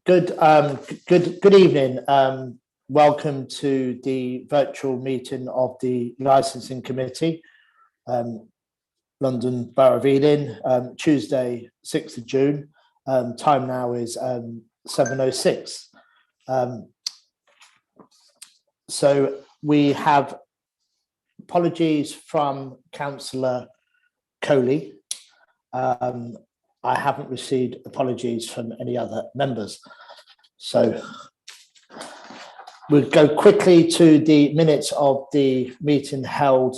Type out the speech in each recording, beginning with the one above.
Good evening. Welcome to the virtual meeting of the Licensing Committee, London Borough of Ealing, Tuesday, 6th of June. Time now is 7:06. So we have apologies from Councillor Coley. I haven't received apologies from any other members. So we'll go quickly to the minutes of the meeting held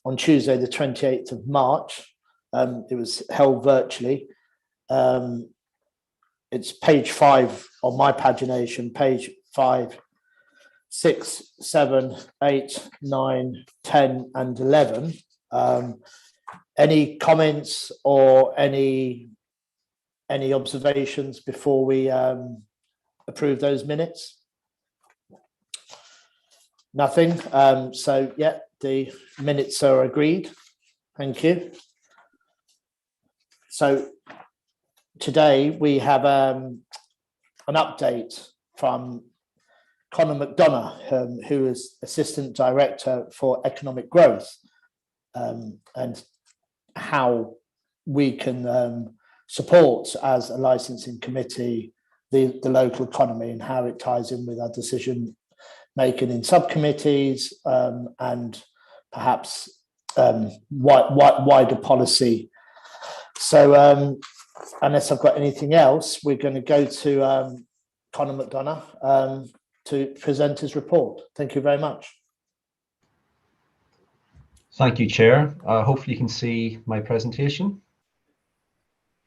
on Tuesday, the 28th of March. It was held virtually. It's page 5 on my pagination, page 5, 6, 7, 8, 9, 10, and 11. Any comments or any observations before we approve those minutes? Nothing. So yeah, the minutes are agreed. Thank you. So today we have an update from Conor McDonough, who is Assistant Director for Economic Growth, and how we can support as a licensing committee the local economy and how it ties in with our decision making in subcommittees and perhaps wider policy. So unless I've got anything else, we're going to go to Conor McDonough to present his report. Thank you very much. Thank you, Chair. Hopefully you can see my presentation.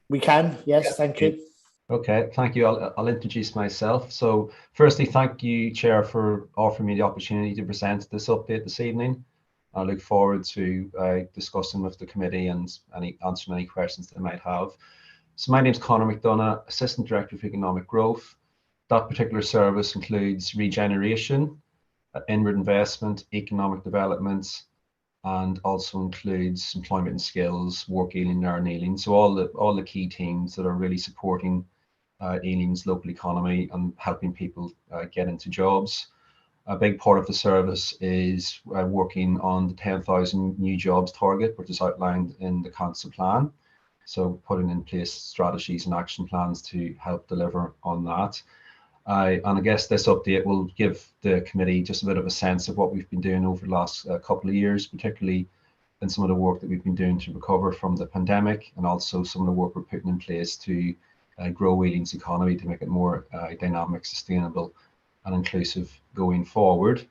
We can, yes, thank you. Okay, thank you. I'll introduce myself. So firstly, thank you, Chair, for offering me the opportunity to present this update this evening. I look forward to discussing with the committee and answering any questions they might have. So my name is Conor McDonough, Assistant Director for Economic Growth. That particular service includes regeneration, inward investment, economic development, and also includes employment and skills, work Ealing, Learn Ealing. So all the key teams that are really supporting Ealing's local economy and helping people get into jobs. A big part of the service is working on the 10,000 new jobs target, which is outlined in the council plan. So putting in place strategies and action plans to help deliver on that. And I guess this update will give the committee just a bit of a sense of what we've been doing over the last couple of years, particularly in some of the work that we've been doing to recover from the pandemic, and also some of the work we're putting in place to grow Ealing's economy to make it more dynamic, sustainable, and inclusive going forward.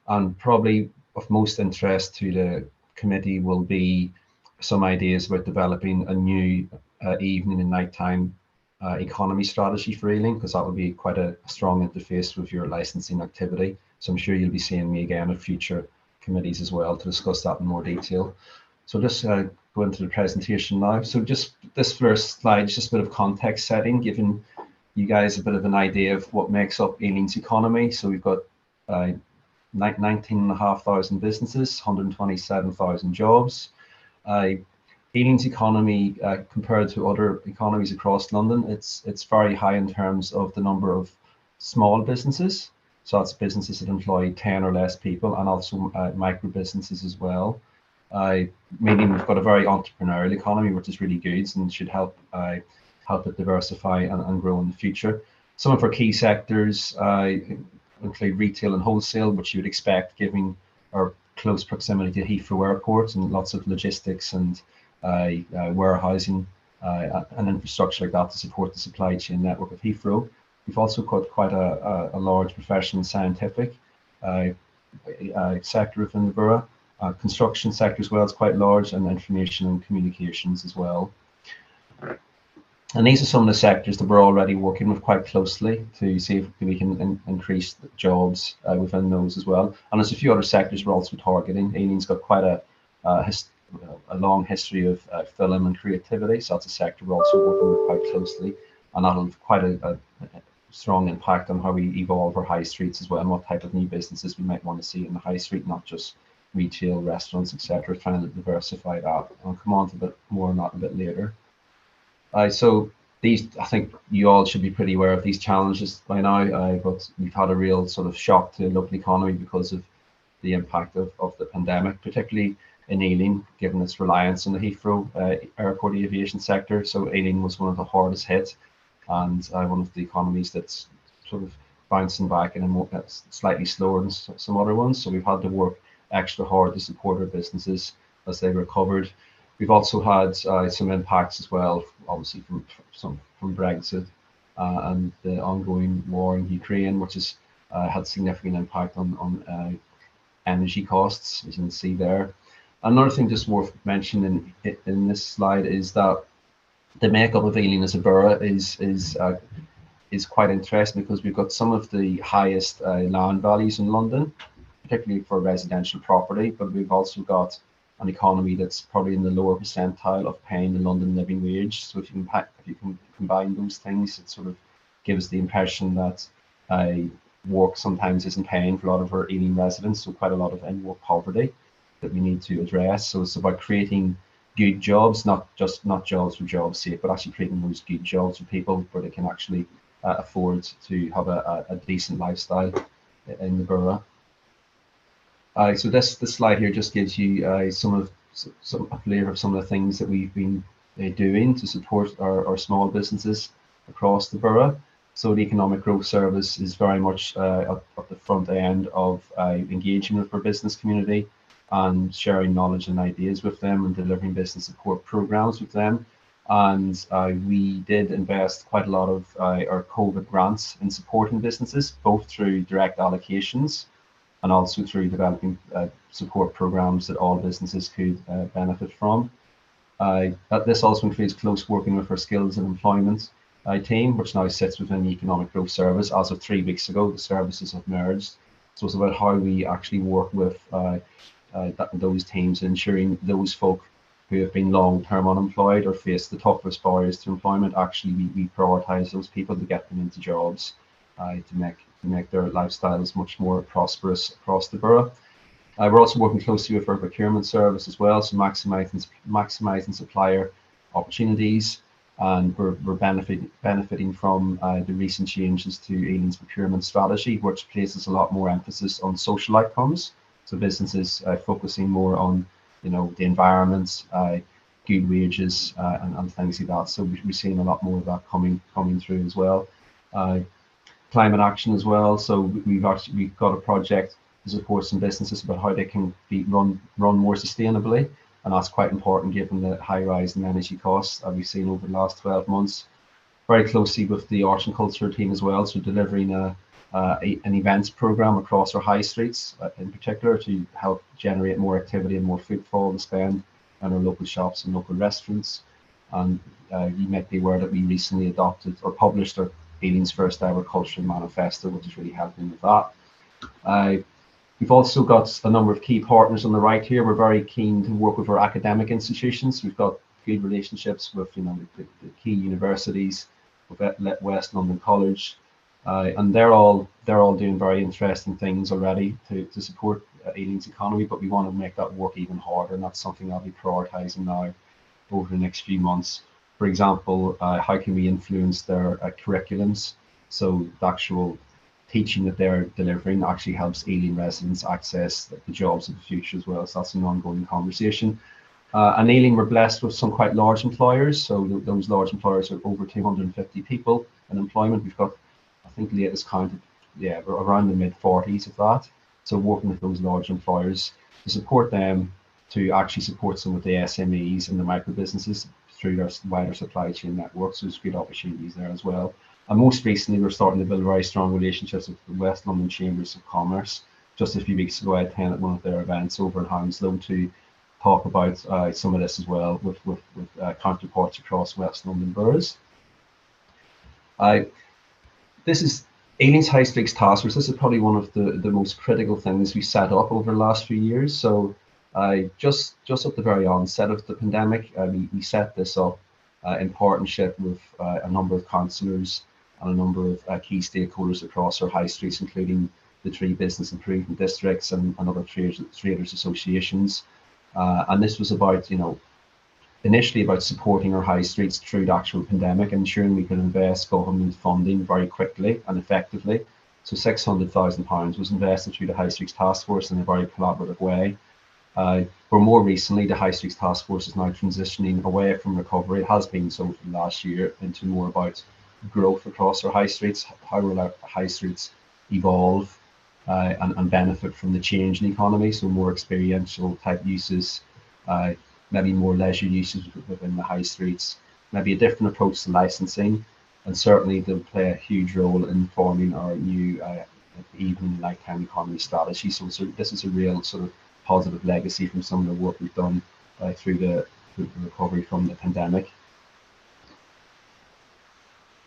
And probably of most interest to the committee will be some ideas about developing a new evening and nighttime economy strategy for Ealing, because that will be quite a strong interface with your licensing activity. So I'm sure you'll be seeing me again at future committees as well to discuss that in more detail. So just go into the presentation now. So just this first slide is just a bit of context setting, giving you guys a bit of an idea of what makes up Ealing's economy. So we've got 19,500 businesses, 127,000 jobs. Ealing's economy, compared to other economies across London, it's very high in terms of the number of small businesses. So that's businesses that employ 10 or less people, and also micro businesses as well. Meaning we've got a very entrepreneurial economy, which is really good and should help it diversify and grow in the future. Some of our key sectors include retail and wholesale, which you would expect given our close proximity to Heathrow Airport and lots of logistics and warehousing and infrastructure like that to support the supply chain network of Heathrow. We've also got quite a large professional and scientific sector within the borough. Construction sector as well is quite large, and information and communications as well. And these are some of the sectors that we're already working with quite closely to see if we can increase the jobs within those as well. And there's a few other sectors we're also targeting. Ealing's got quite a long history of film and creativity, so that's a sector we're also working with quite closely, and that'll have quite a strong impact on how we evolve our high streets as well, and what type of new businesses we might want to see in the high street, not just retail, restaurants, etc. Trying to diversify that. I'll come on to a bit more on that a bit later. So I think you all should be pretty aware of these challenges by now, but we've had a real sort of shock to the local economy because of the impact of the pandemic, particularly in Ealing, given its reliance on the Heathrow airport aviation sector. So Ealing was one of the hardest hit, and one of the economies that's sort of bouncing back in a more, slightly slower than some other ones. So we've had to work extra hard to support our businesses as they recovered. We've also had some impacts as well, obviously from Brexit and the ongoing war in Ukraine, which has had significant impact on energy costs, as you can see there. Another thing just worth mentioning in this slide is that the makeup of Ealing as a borough is quite interesting, because we've got some of the highest land values in London, particularly for residential property, but we've also got an economy that's probably in the lower percentile of paying the London living wage. So if you can combine those things, it sort of gives the impression that work sometimes isn't paying for a lot of our Ealing residents, so quite a lot of in-work poverty that we need to address. So it's about creating good jobs, not jobs for jobs' sake, but actually creating those good jobs for people where they can actually afford to have a decent lifestyle in the borough. So this slide here just gives you a flavour of some of the things that we've been doing to support our small businesses across the borough. So the Economic Growth Service is very much at the front end of engaging with our business community and sharing knowledge and ideas with them and delivering business support programs with them. And we did invest quite a lot of our COVID grants in supporting businesses, both through direct allocations and also through developing support programs that all businesses could benefit from. This also includes close working with our skills and employment team, which now sits within the Economic Growth Service. As of 3 weeks ago, the services have merged. So it's about how we actually work with those teams, ensuring those folk who have been long-term unemployed or face the toughest barriers to employment, actually we prioritise those people to get them into jobs to make their lifestyles much more prosperous across the borough. We're also working closely with our procurement service as well, so maximising supplier opportunities, and we're benefiting from the recent changes to Ealing's procurement strategy, which places a lot more emphasis on social outcomes. So businesses focusing more on, the environment, good wages, and things like that. So we're seeing a lot more of that coming through as well. Climate action as well. So we've got a project to support some businesses about how they can run more sustainably, and that's quite important given the high rise in energy costs that we've seen over the last 12 months. Very closely with the arts and culture team as well, so delivering an events program across our high streets in particular to help generate more activity and more footfall and spend in our local shops and local restaurants. And you might be aware that we recently adopted or published our Ealing's first ever cultural manifesto, which is really helping with that. We've also got a number of key partners on the right here. We're very keen to work with our academic institutions. We've got good relationships with the key universities, with West London College, and they're all doing very interesting things already to support Ealing's economy. But we want to make that work even harder, and that's something I'll be prioritising now over the next few months. For example, how can we influence their curriculums, so the actual teaching that they're delivering actually helps Ealing residents access the jobs of the future as well. So that's an ongoing conversation. And Ealing, we're blessed with some quite large employers. So those large employers are over 250 people in employment. We've got, I think, latest counted, we're around the mid-40s of that. So working with those large employers to support them, to actually support some of the SMEs and the micro businesses through their wider supply chain network. So there's good opportunities there as well. And most recently, we're starting to build very strong relationships with the West London Chambers of Commerce. Just a few weeks ago, I attended one of their events over in Hounslow to talk about some of this as well with counterparts across West London boroughs. This is Ealing's High Streets Task Force. This is probably one of the most critical things we set up over the last few years. So just at the very onset of the pandemic, we set this up in partnership with a number of councillors and a number of key stakeholders across our high streets, including the 3 business improvement districts and other traders associations. And this was about, initially about supporting our high streets through the actual pandemic, ensuring we could invest government funding very quickly and effectively. So £600,000 was invested through the High Streets Task Force in a very collaborative way. Where more recently, the High Streets Task Force is now transitioning away from recovery. It has been so for the last year, into more about growth across our high streets. How will our high streets evolve and benefit from the change in the economy? So more experiential type uses, maybe more leisure uses within the high streets, maybe a different approach to licensing, and certainly they'll play a huge role in forming our new evening nighttime economy strategy. So this is a real sort of positive legacy from some of the work we've done through the recovery from the pandemic.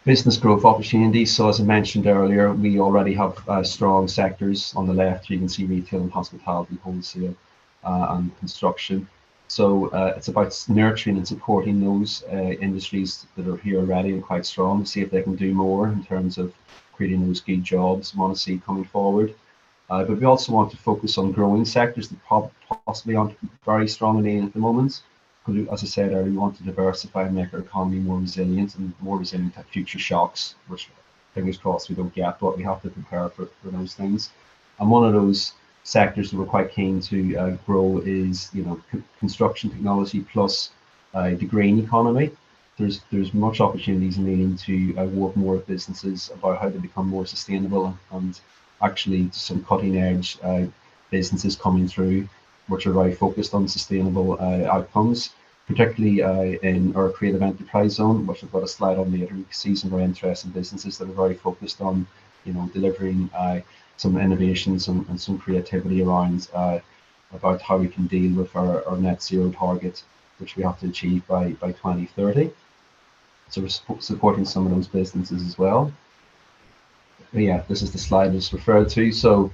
Business growth opportunities. So as I mentioned earlier, we already have strong sectors. On the left, you can see retail and hospitality, wholesale and construction. So it's about nurturing and supporting those industries that are here already and quite strong, to see if they can do more in terms of creating those good jobs we want to see coming forward. But we also want to focus on growing sectors that possibly aren't very strongly in at the moment. Because as I said earlier, we want to diversify and make our economy more resilient to future shocks, which fingers crossed we don't get, but we have to prepare for those things. And one of those sectors that we're quite keen to grow is, construction technology plus the green economy. There's much opportunities in needing to work more with businesses about how to become more sustainable, and actually some cutting edge businesses coming through which are very focused on sustainable outcomes, particularly in our creative enterprise zone, which I've got a slide on later. You can see some very interesting businesses that are very focused on delivering some innovations and some creativity around about how we can deal with our net zero target, which we have to achieve by 2030. So we're supporting some of those businesses as well. But yeah, this is the slide I just referred to. So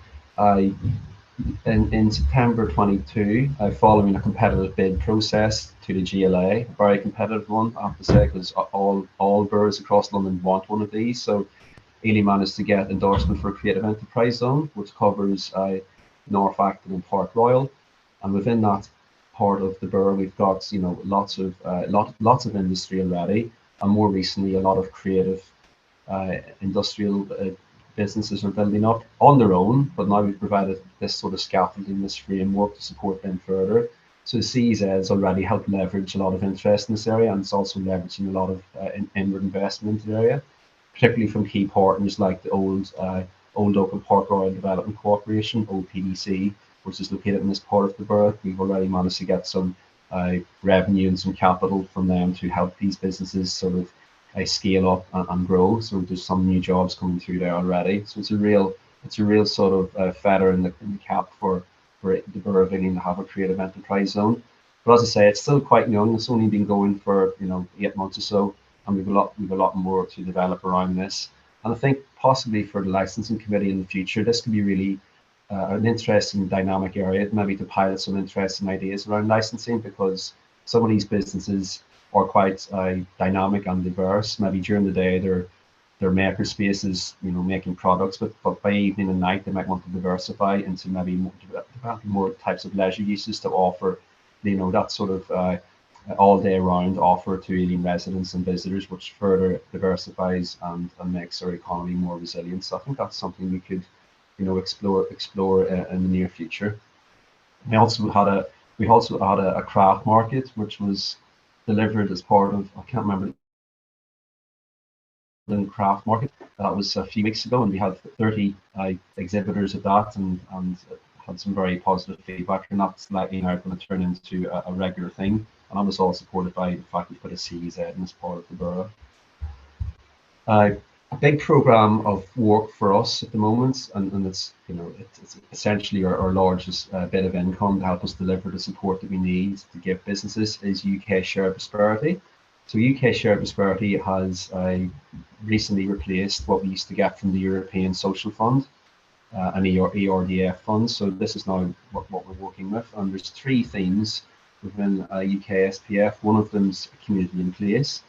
in September 22, following a competitive bid process to the GLA, a very competitive one, I have to say, because all boroughs across London want one of these. So Ely managed to get endorsement for a creative enterprise zone, which covers North Acton and Park Royal, and within that part of the borough, we've got lots of industry already, and more recently a lot of creative industrial businesses are building up on their own. But now we've provided this sort of scaffolding, this framework to support them further. So the CEZ has already helped leverage a lot of interest in this area, and it's also leveraging a lot of inward investment into the area, particularly from key partners like the Old Oak and Park Royal Development Corporation, OPDC, which is located in this part of the borough. We've already managed to get some revenue and some capital from them to help these businesses sort of scale up and grow. So there's some new jobs coming through there already. So it's a real sort of feather in the cap for the borough of Ealing to have a creative enterprise zone. But as I say, it's still quite young. It's only been going for 8 months or so, and we've a lot more to develop around this. And I think possibly for the licensing committee in the future, this could be really an interesting dynamic area, maybe to pilot some interesting ideas around licensing, because some of these businesses are quite dynamic and diverse. Maybe during the day they're maker spaces, making products, but by evening and night they might want to diversify into maybe more types of leisure uses to offer, that sort of all day round offer to Ealing residents and visitors, which further diversifies and makes our economy more resilient. So I think that's something we could explore in the near future. We also had a craft market which was delivered as part of, I can't remember the craft market. That was a few weeks ago, and we had 30 exhibitors at that, and had some very positive feedback. And that's likely now going to turn into a regular thing. And that was all supported by the fact we put a CEZ in this part of the borough. A big program of work for us at the moment, and it's it's essentially our largest bit of income to help us deliver the support that we need to give businesses, is UK Shared Prosperity. So UK Shared Prosperity has recently replaced what we used to get from the European Social Fund, an ERDF fund. So this is now what we're working with, and there's 3 themes within UK SPF. One of them is community in place.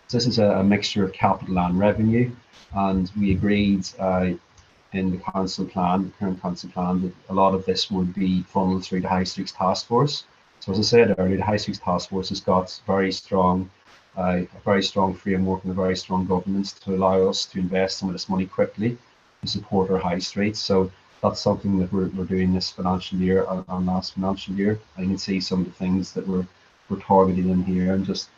So this is a mixture of capital and revenue, and we agreed in the council plan, the current council plan, that a lot of this would be funneled through the High Streets Task Force. So So as I said earlier, the High Streets Task Force has got a very strong framework and a very strong governance to allow us to invest some of this money quickly to support our high streets. So that's something that we're doing this financial year and last financial year. And you can see some of the things that we're targeting in here, and just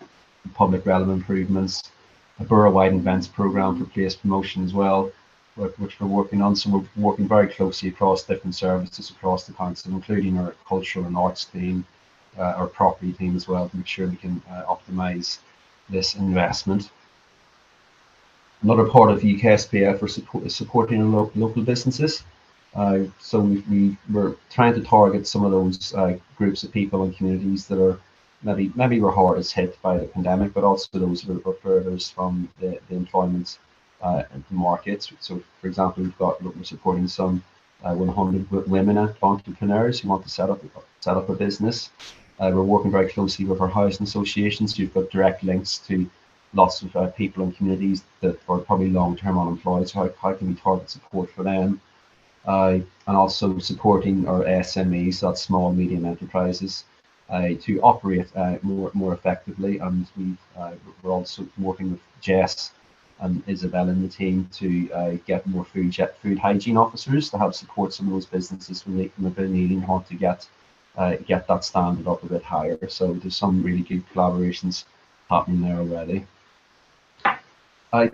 public relevant improvements, a borough-wide events programme for place promotion as well, which we're working on. So we're working very closely across different services across the council, including our cultural and arts team, our property team as well, to make sure we can optimise this investment. Another part of the UKSPF is supporting our local businesses. So we're trying to target some of those groups of people and communities that are maybe were hardest hit by the pandemic, but also those who are furthest from the employment markets. So, for example, we're supporting some 100 women entrepreneurs who want to set up a business. We're working very closely with our housing associations. You've got direct links to lots of people and communities that are probably long-term unemployed. So how can we target support for them? And also supporting our SMEs, that's small medium enterprises, to operate more effectively. And we're also working with Jess and Isabel and the team to get more food hygiene officers to help support some of those businesses when they've been needing how to get that standard up a bit higher. So there's some really good collaborations happening there already.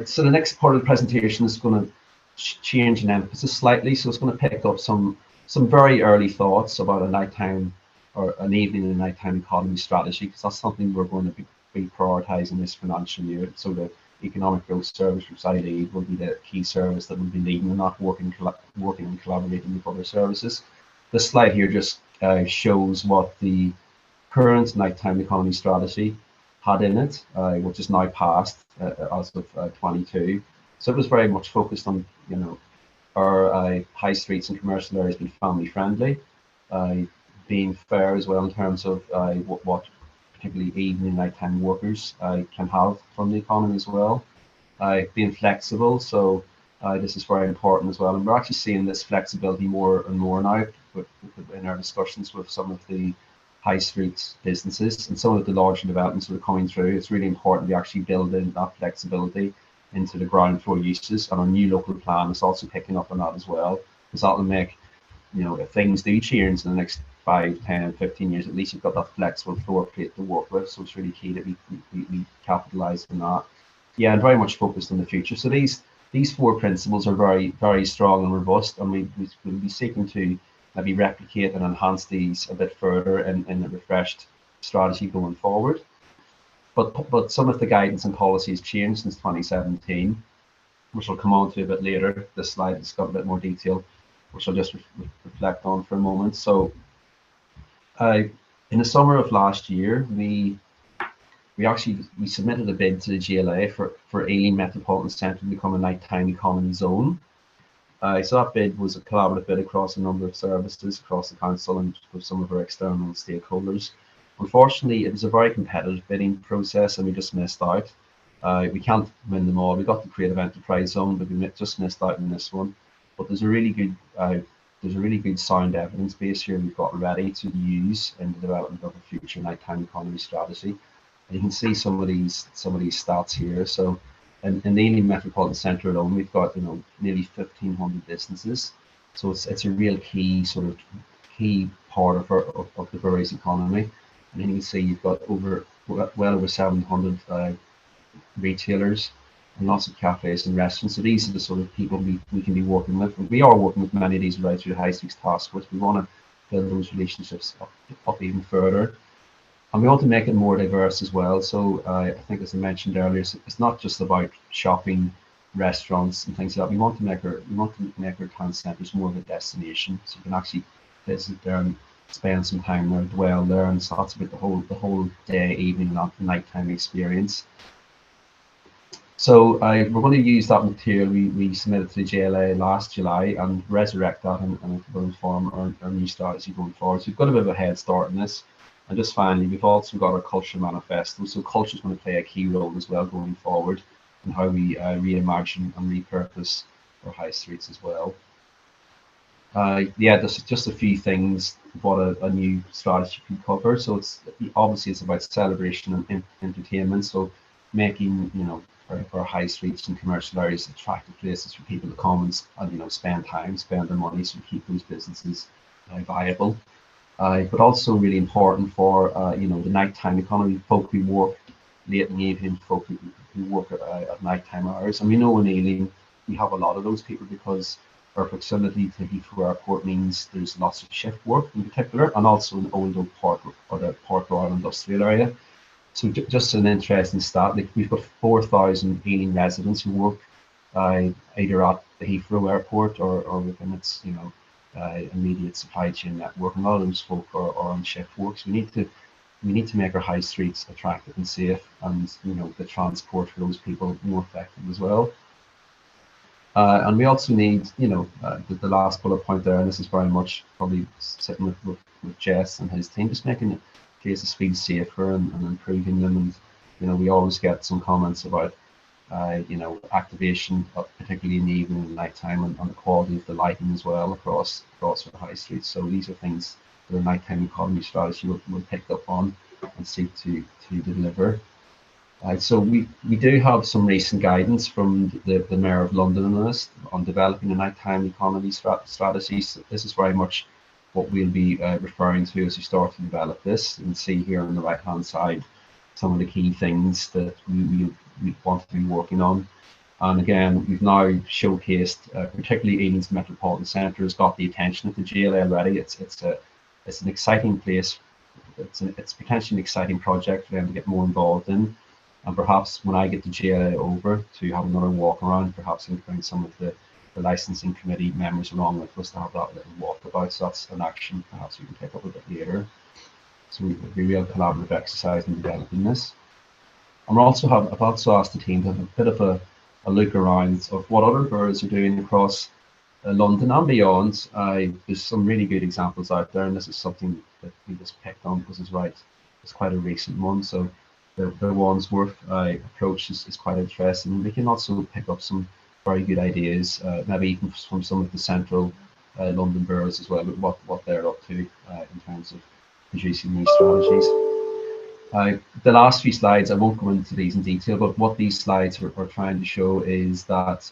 So the next part of the presentation is going to change in emphasis slightly. So it's going to pick up some very early thoughts about a nighttime or an evening and nighttime economy strategy, because that's something we're going to be prioritising this financial year. So the Economic Growth Service, which I lead, will be the key service that will be leading and not working and collaborating with other services. This slide here just shows what the current nighttime economy strategy had in it, which is now passed as of 22. So it was very much focused on, our high streets and commercial areas being family friendly, being fair as well in terms of what particularly evening and nighttime workers can have from the economy as well, being flexible. So this is very important as well, and we're actually seeing this flexibility more and more now in our discussions with some of the high street businesses and some of the larger developments that are coming through. It's really important to actually build in that flexibility into the ground floor uses, and our new local plan is also picking up on that as well, because that will make, if things do change in the next 5, 10, 15 years, at least you've got that flexible floor plate to work with. So it's really key that we capitalise on that. Yeah, and very much focused on the future. So these 4 principles are very, very strong and robust, and we'll be seeking to maybe replicate and enhance these a bit further in a refreshed strategy going forward. But some of the guidance and policies changed since 2017, which I'll come on to a bit later. This slide has got a bit more detail, which I'll just reflect on for a moment. So in the summer of last year, we submitted a bid to the GLA for Ealing Metropolitan Centre to become a nighttime economy zone. So that bid was a collaborative bid across a number of services across the council and with some of our external stakeholders. Unfortunately, it was a very competitive bidding process, and we just missed out. We can't win them all. We got the creative enterprise zone, but we just missed out in this one. But there's a really good sound evidence base here we've got ready to use in the development of a future nighttime economy strategy. And you can see some of these stats here. So in the Ealing Metropolitan Centre alone, we've got nearly 1,500 businesses. So it's a real key part of the borough's economy. And then you can see you've got well over 700 retailers and lots of cafes and restaurants. So these are the sort of people we can be working with. And we are working with many of these right through the High Streets Task Force. We want to build those relationships up even further. And we want to make it more diverse as well. So I think, as I mentioned earlier, it's not just about shopping, restaurants and things like that. We want to make our town centres more of a destination, so you can actually visit there and spend some time there, dwell there, and so that's about the whole day, evening, and nighttime experience. So we're going to use that material we submitted to the GLA last July and resurrect that and inform our new strategy going forward. So we've got a bit of a head start in this. And just finally, we've also got our culture manifesto. So culture is going to play a key role as well going forward in how we reimagine and repurpose our high streets as well. Yeah, there's just a few things what a new strategy can cover. So it's obviously it's about celebration and entertainment. So making our high streets and commercial areas attractive places for people to come and spend time, spend their money, so keep those businesses viable. But also really important for the nighttime economy, folk who work late in the evening, folk who work at nighttime hours. And we know in Ealing we have a lot of those people because our proximity to Heathrow Airport means there's lots of shift work in particular, and also in Old Oak Park or the Port Royal industrial area. So just an interesting stat, like we've got 4,000 Ealing residents who work either at the Heathrow Airport or within its immediate supply chain network, and a lot of those folk are on shift work. So we need to make our high streets attractive and safe, and the transport for those people more effective as well. And we also need, the last bullet point there, and this is very much probably sitting with Jess and his team, just making places feel safer and improving them. And we always get some comments about activation, particularly in the evening and nighttime, and the quality of the lighting as well across our high streets. So these are things that the nighttime economy strategy will pick up on and seek to deliver. So we do have some recent guidance from the Mayor of London on this, on developing a nighttime economy strategy. So this is very much what we'll be referring to as we start to develop this, and see here on the right hand side some of the key things that we want to be working on. And again, we've now showcased, particularly Ealing's Metropolitan Centre has got the attention of the GLA already. It's an exciting place. It's potentially an exciting project for them to get more involved in. And perhaps when I get the GLA over to have another walk around, perhaps bring some of the licensing committee members along with us to have that little walkabout. So that's an action perhaps we can pick up a bit later. So it'll be a real collaborative exercise in developing this. And I've also asked the team to have a bit of a look around of what other boroughs are doing across London and beyond. There's some really good examples out there, and this is something that we just picked on because it's quite a recent one. So the Wandsworth approach is quite interesting. We can also pick up some very good ideas, maybe even from some of the central London boroughs as well, with what they're up to in terms of producing these strategies. The last few slides, I won't go into these in detail, but what these slides are trying to show is that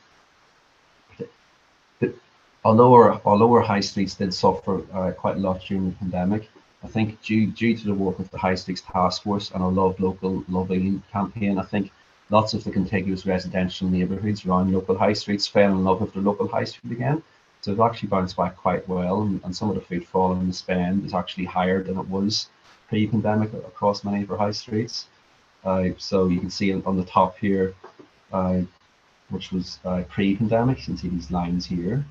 although our high streets did suffer quite a lot during the pandemic, I think due to the work of the High Streets Task Force and our Love Local, Love Ealing campaign, I think lots of the contiguous residential neighbourhoods around local high streets fell in love with their local high street again. So they've actually bounced back quite well, and some of the footfall and the spend is actually higher than it was pre-pandemic across many of our high streets. So you can see on the top here, which was pre-pandemic, you can see these lines here.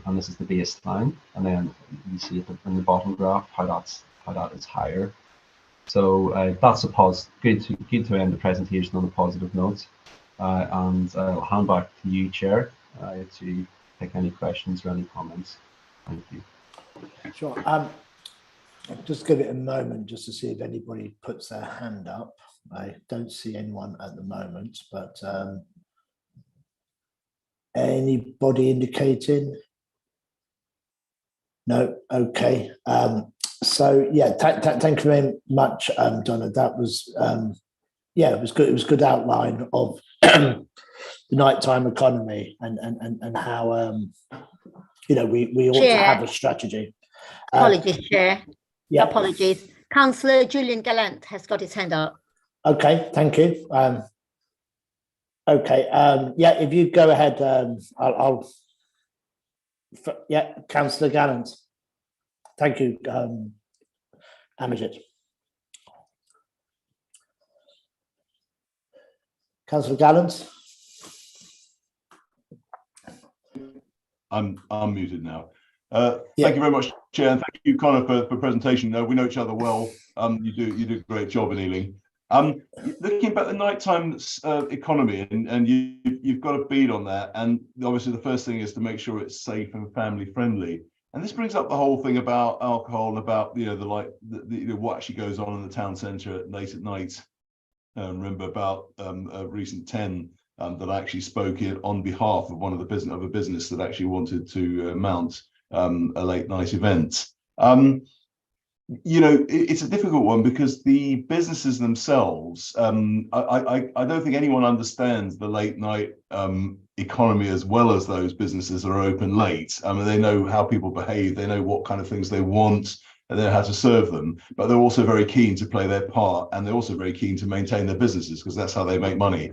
And this is the baseline, and then you see in the bottom graph how that is higher. So that's good to end the presentation on a positive note. And I'll hand back to you, Chair, to take any questions or any comments. Thank you. Sure. Just give it a moment just to see if anybody puts their hand up. I don't see anyone at the moment, but anybody indicating? No. Okay. So yeah, thank you very much, Donna. That was it was good. It was a good outline of the nighttime economy and how we ought to have a strategy. Apologies, Chair. Yeah. Apologies. Councillor Julian Gallant has got his hand up. Okay, thank you. Okay, yeah, if you go ahead, yeah, Councillor Gallant. Thank you, Amajit. Councillor Gallant. I'm muted now. Thank you very much, Chair, and thank you, Connor, for presentation. We know each other well. You do a great job in Ealing. Looking about the nighttime economy, and you've got a bead on that. And obviously, the first thing is to make sure it's safe and family friendly. And this brings up the whole thing about alcohol and about what actually goes on in the town centre late at night. Remember about a recent 10 that I actually spoke on behalf of one of a business that actually wanted to mount a late night event. It's a difficult one because the businesses themselves, I don't think anyone understands the late night economy as well as those businesses that are open late. I mean, they know how people behave, they know what kind of things they want, and they know how to serve them, but they're also very keen to play their part, and they're also very keen to maintain their businesses because that's how they make money.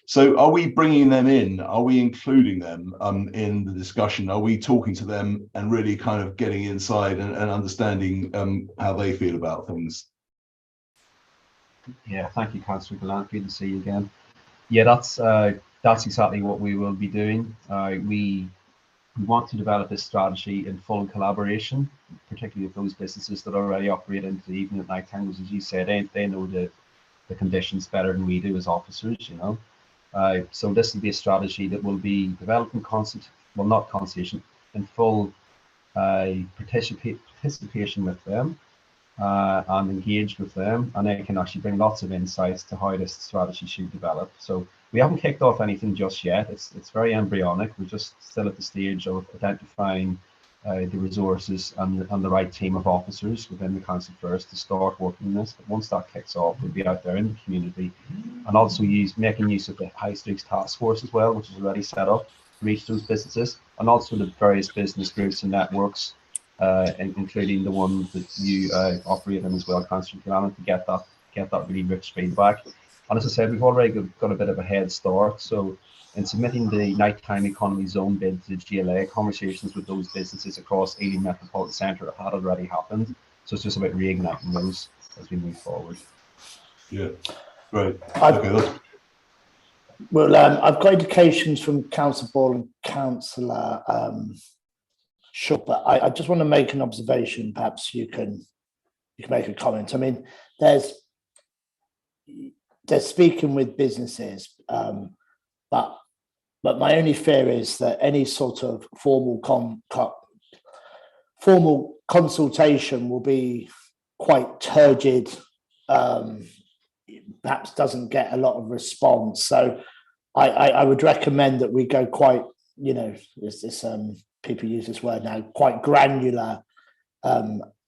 So are we bringing them in? Are we including them in the discussion? Are we talking to them and really kind of getting inside and understanding how they feel about things? Yeah, thank you, Councillor Gallant. Good to see you again. Yeah, that's exactly what we will be doing. We want to develop this strategy in full collaboration, particularly with those businesses that already operate into the evening and night time, because as you said, they know the conditions better than we do as officers, so this will be a strategy that will be developing consultation in full participation with them and engaged with them, and they can actually bring lots of insights to how this strategy should develop. So we haven't kicked off anything just yet. It's very embryonic. We're just still at the stage of identifying the resources and the right team of officers within the council first to start working on this. But once that kicks off, we'll be out there in the community and also making use of the High Streets Task Force as well, which is already set up to reach those businesses, and also the various business groups and networks, including the one that you operate in as well, Councillor Killannon, to get that really rich feedback. And as I said, we've already got a bit of a head start. So in submitting the nighttime economy zone bid to the GLA, conversations with those businesses across Ealing Metropolitan Centre had already happened. So it's just about reigniting those as we move forward. Yeah, great. Okay, well, I've got indications from Councillor Ball and Councillor Shook, but I just want to make an observation. Perhaps you can make a comment. I mean, they're speaking with businesses, but my only fear is that any sort of formal consultation will be quite turgid, perhaps doesn't get a lot of response. So I would recommend that we go quite, people use this word now, quite granular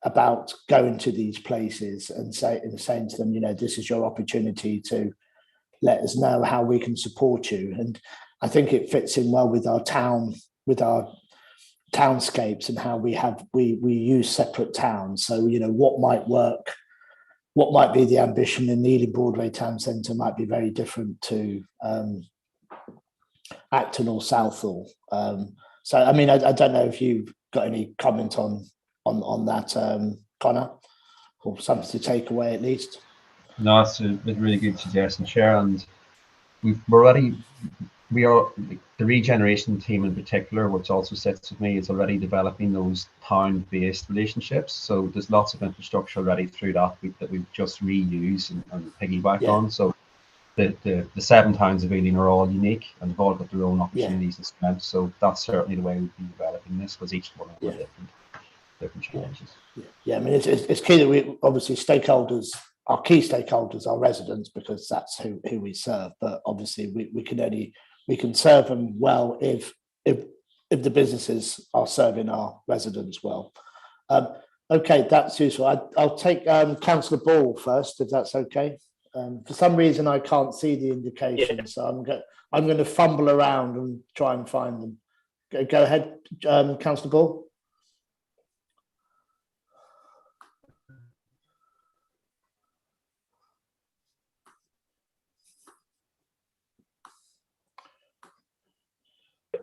about going to these places and saying to them, this is your opportunity to let us know how we can support you. And I think it fits in well with our townscapes and how we use separate towns. So, what might work, what might be the ambition in the Ealing Broadway Town Centre might be very different to Acton or Southall. So, I mean, I don't know if you've got any comment on that, Connor, or something to take away at least. No, that's a really good suggestion, Chair. And the regeneration team in particular, which also sits with me, is already developing those town-based relationships. So there's lots of infrastructure already through that we just reuse and piggyback on. So the 7 towns of Ealing are all unique and they've all got their own opportunities and strengths. So that's certainly the way we've been developing this, because each one has different challenges. Yeah, I mean, it's key that we obviously our key stakeholders are residents, because that's who we serve. But obviously we can serve them well if the businesses are serving our residents well. Okay, that's useful. I'll take Councillor Ball first, if that's okay. For some reason I can't see the indications, so I'm going to fumble around and try and find them. Go ahead, Councillor Ball.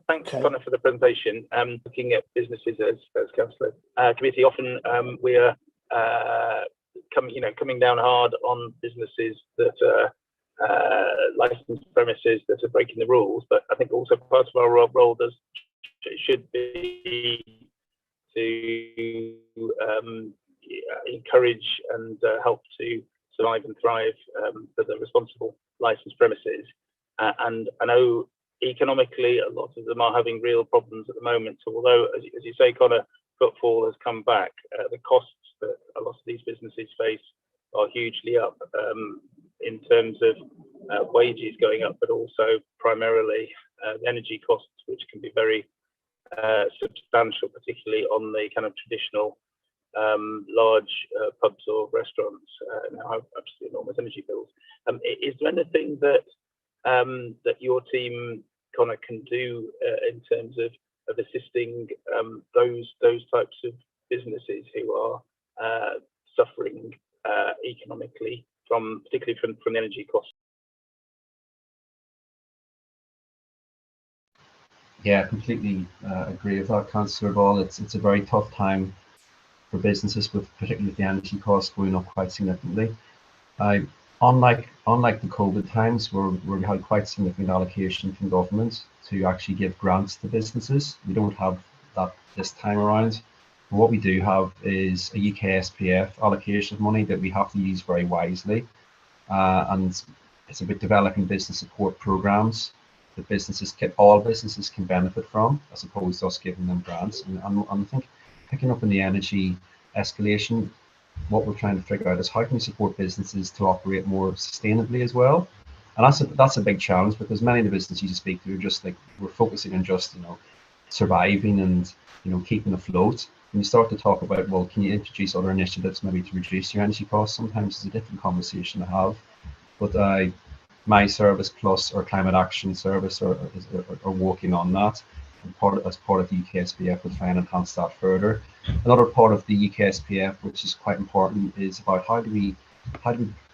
Thanks, Connor, for the presentation. Looking at businesses as councillor committee, often we are coming down hard on businesses that are licensed premises that are breaking the rules. But I think also part of our role should be to encourage and help to survive and thrive for the responsible licensed premises. And I know economically a lot of them are having real problems at the moment. So although, as you say, Connor, footfall has come back, the costs that a lot of these businesses face are hugely up in terms of wages going up, but also primarily the energy costs, which can be very substantial, particularly on the kind of traditional large pubs or restaurants. Now have absolutely enormous energy bills. Is there anything that that your team kind of can do in terms of assisting those types of businesses who are suffering economically particularly from the energy costs? Yeah, completely agree with that, Councillor Ball. It's a very tough time for businesses, particularly with the energy costs going up quite significantly. Unlike the COVID times where we had quite significant allocation from government to actually give grants to businesses, we don't have that this time around. But what we do have is a UK SPF allocation of money that we have to use very wisely, and it's about developing business support programs that all businesses can benefit from, as opposed to us giving them grants. And I think picking up on the energy escalation, what we're trying to figure out is how can we support businesses to operate more sustainably as well. And that's a big challenge, because many of the businesses you speak to are just like, we're focusing on just surviving and keeping afloat. When you start to talk about, well, can you introduce other initiatives maybe to reduce your energy costs? Sometimes it's a different conversation to have. But My Service Plus or Climate Action Service are working on that. And as part of the UKSPF, we'll try and enhance that further. Another part of the UKSPF, which is quite important, is about how do we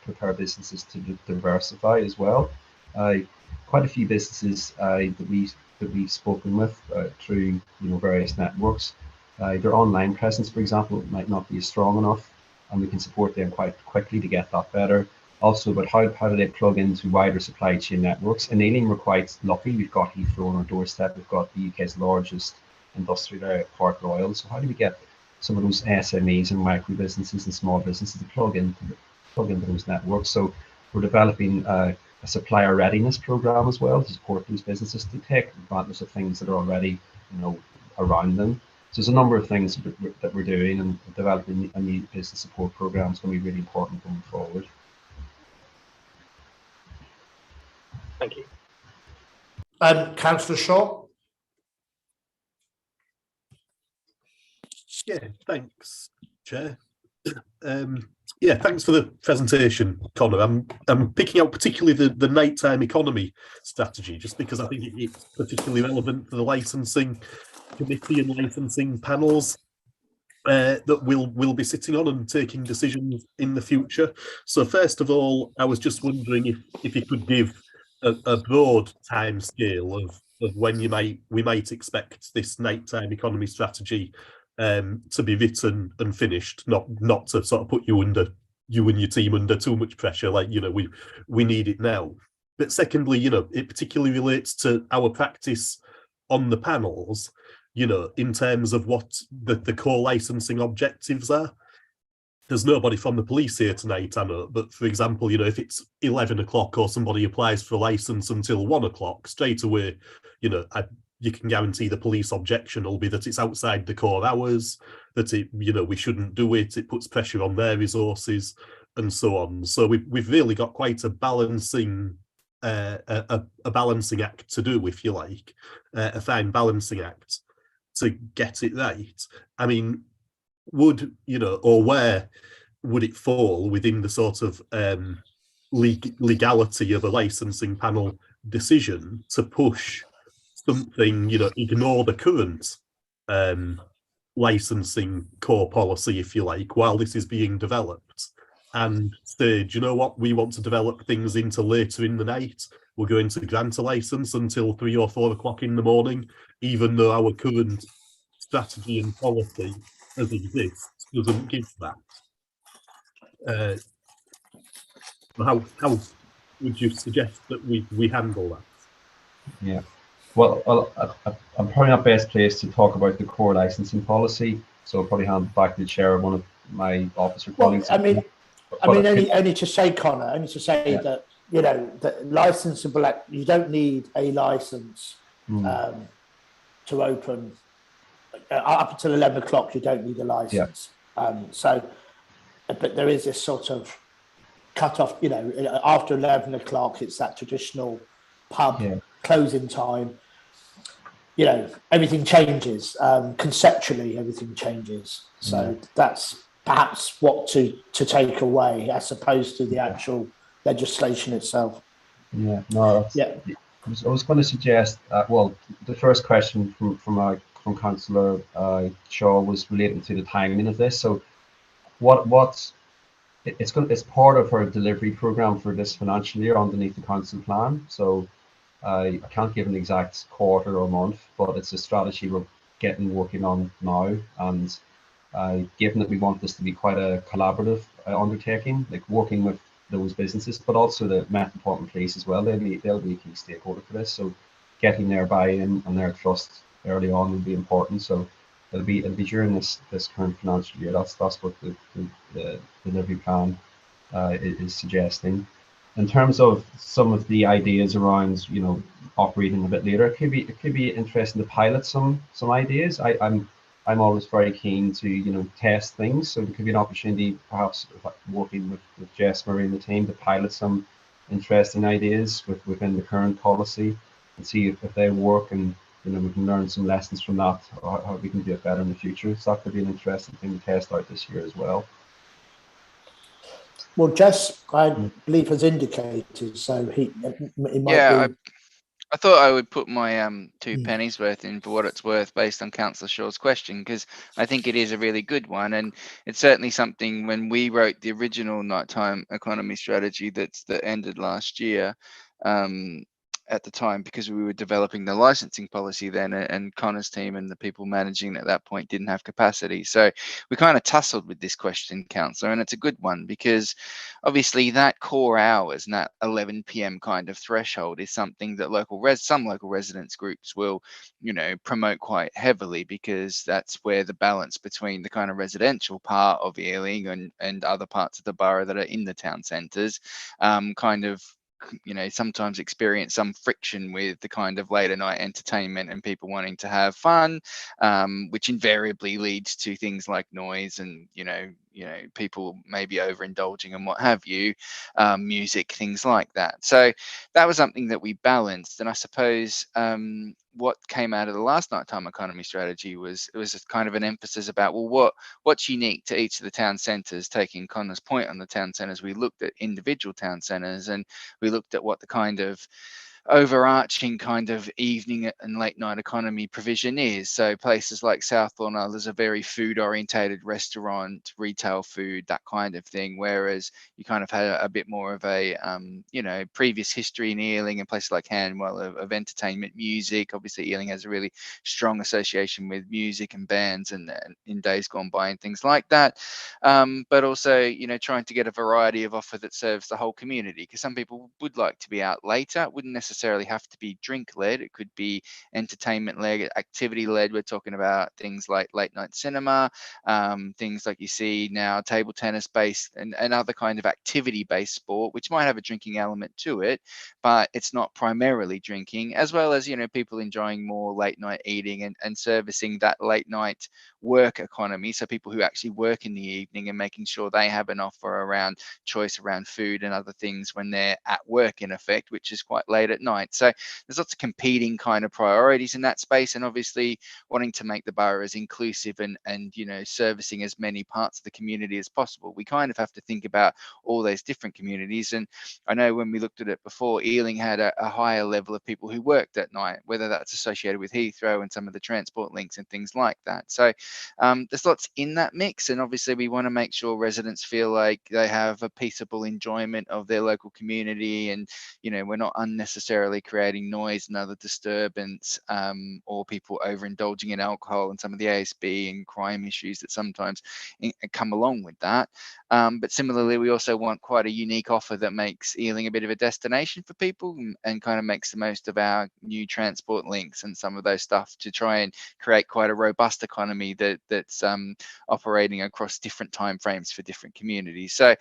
prepare businesses to diversify as well. Quite a few businesses that we've spoken with through various networks, their online presence, for example, might not be strong enough, and we can support them quite quickly to get that better. Also, about how do they plug into wider supply chain networks? In Ealing, we're quite lucky. We've got Heathrow on our doorstep. We've got the UK's largest industrial area, Park Royal. So how do we get some of those SMEs and micro businesses and small businesses to plug into those networks? So we're developing a supplier readiness program as well to support those businesses to take advantage of things that are already around them. So there's a number of things that we're doing, and developing a new business support program is going to be really important going forward. Thank you. Councillor Shaw. Yeah, thanks, Chair. Yeah, thanks for the presentation, Conor. I'm picking out particularly the nighttime economy strategy, just because I think it's particularly relevant for the licensing committee and licensing panels that we'll be sitting on and taking decisions in the future. So first of all, I was just wondering if you could give a broad time scale of when we might expect this nighttime economy strategy to be written and finished, not to sort of put you and your team under too much pressure, like we need it now. But secondly, it particularly relates to our practice on the panels, in terms of what the core licensing objectives are. There's nobody from the police here tonight, I know, but for example, if it's 11 o'clock or somebody applies for a license until 1 o'clock, straight away, you can guarantee the police objection will be that it's outside the core hours, that we shouldn't do it, it puts pressure on their resources, and so on. So we've really got quite a balancing act to do, if you like, a fine balancing act to get it right. I mean, where would it fall within the sort of legality of a licensing panel decision to push something, ignore the current licensing core policy, if you like, while this is being developed, and say, do you know what, we want to develop things into later in the night, we're going to grant a license until 3 or 4 o'clock in the morning, even though our current strategy and policy as exists doesn't give that. How would you suggest that we handle that? Yeah, well, I'm probably not best placed to talk about the core licensing policy, so I'll probably hand back to the chair of one of my officer colleagues. Only to say, Conor, that that licensable act, you don't need a license to open up until 11 o'clock. You don't need a license. But there is this sort of cut off, after 11 o'clock, it's that traditional pub closing time. Everything changes. Conceptually, everything changes. So that's perhaps what to take away, as opposed to the actual legislation itself. Yeah, no, I was going to suggest, the first question from Councillor Shaw was relating to the timing of this. So it's part of our delivery programme for this financial year underneath the council plan. So I can't give an exact quarter or month, but it's a strategy we're working on now. And given that we want this to be quite a collaborative undertaking, like working with those businesses, but also the Metropolitan Police as well, they'll be a key stakeholder for this. So getting their buy-in and their trust early on will be important. So it'll be during this current financial year. That's what the delivery plan is suggesting. In terms of some of the ideas around, operating a bit later, it could be interesting to pilot some ideas. I'm always very keen to test things, so there could be an opportunity, perhaps working with Jess Murray and the team, to pilot some interesting ideas within the current policy and see if they work, and we can learn some lessons from that, or how we can do it better in the future. So that could be an interesting thing to test out this year as well. Well, Jess, I believe, has indicated, so he might be. I thought I would put my 2 pennies worth in for what it's worth based on Councillor Shaw's question, because I think it is a really good one, and it's certainly something when we wrote the original nighttime economy strategy that ended last year. At the time, because we were developing the licensing policy then, and Connor's team and the people managing at that point didn't have capacity. So we kind of tussled with this question, Councillor, and it's a good one, because obviously that core hours and that 11 p.m. kind of threshold is something that some local residents groups will, promote quite heavily, because that's where the balance between the kind of residential part of Ealing and other parts of the borough that are in the town centres kind of sometimes experience some friction with the kind of later night entertainment and people wanting to have fun, which invariably leads to things like noise and people maybe overindulging and what have you, music, things like that. So that was something that we balanced, and I suppose what came out of the last nighttime economy strategy was kind of an emphasis about, well, what's unique to each of the town centres. Taking Connor's point on the town centres, we looked at individual town centres, and we looked at what the kind of overarching kind of evening and late night economy provision is. So places like Southbourne, there's a very food orientated restaurant, retail food, that kind of thing, whereas you kind of had a bit more of a previous history in Ealing and places like Hanwell of entertainment, music. Obviously Ealing has a really strong association with music and bands and in days gone by and things like that, but also trying to get a variety of offer that serves the whole community, because some people would like to be out later. It wouldn't necessarily have to be drink led, it could be entertainment led, activity led. We're talking about things like late night cinema, things like you see now table tennis based and other kind of activity based sport, which might have a drinking element to it, but it's not primarily drinking, as well as people enjoying more late night eating and servicing that late night work economy. So people who actually work in the evening and making sure they have an offer around choice around food and other things when they're at work, in effect, which is quite late at night. So there's lots of competing kind of priorities in that space, and obviously wanting to make the borough as inclusive and servicing as many parts of the community as possible. We kind of have to think about all those different communities, and I know when we looked at it before, Ealing had a higher level of people who worked at night, whether that's associated with Heathrow and some of the transport links and things like that. So there's lots in that mix, and obviously we want to make sure residents feel like they have a peaceable enjoyment of their local community, and we're not unnecessarily creating noise and other disturbance, or people overindulging in alcohol and some of the ASB and crime issues that sometimes come along with that. But similarly, we also want quite a unique offer that makes Ealing a bit of a destination for people and kind of makes the most of our new transport links and some of those stuff to try and create quite a robust economy that's operating across different timeframes for different communities. So,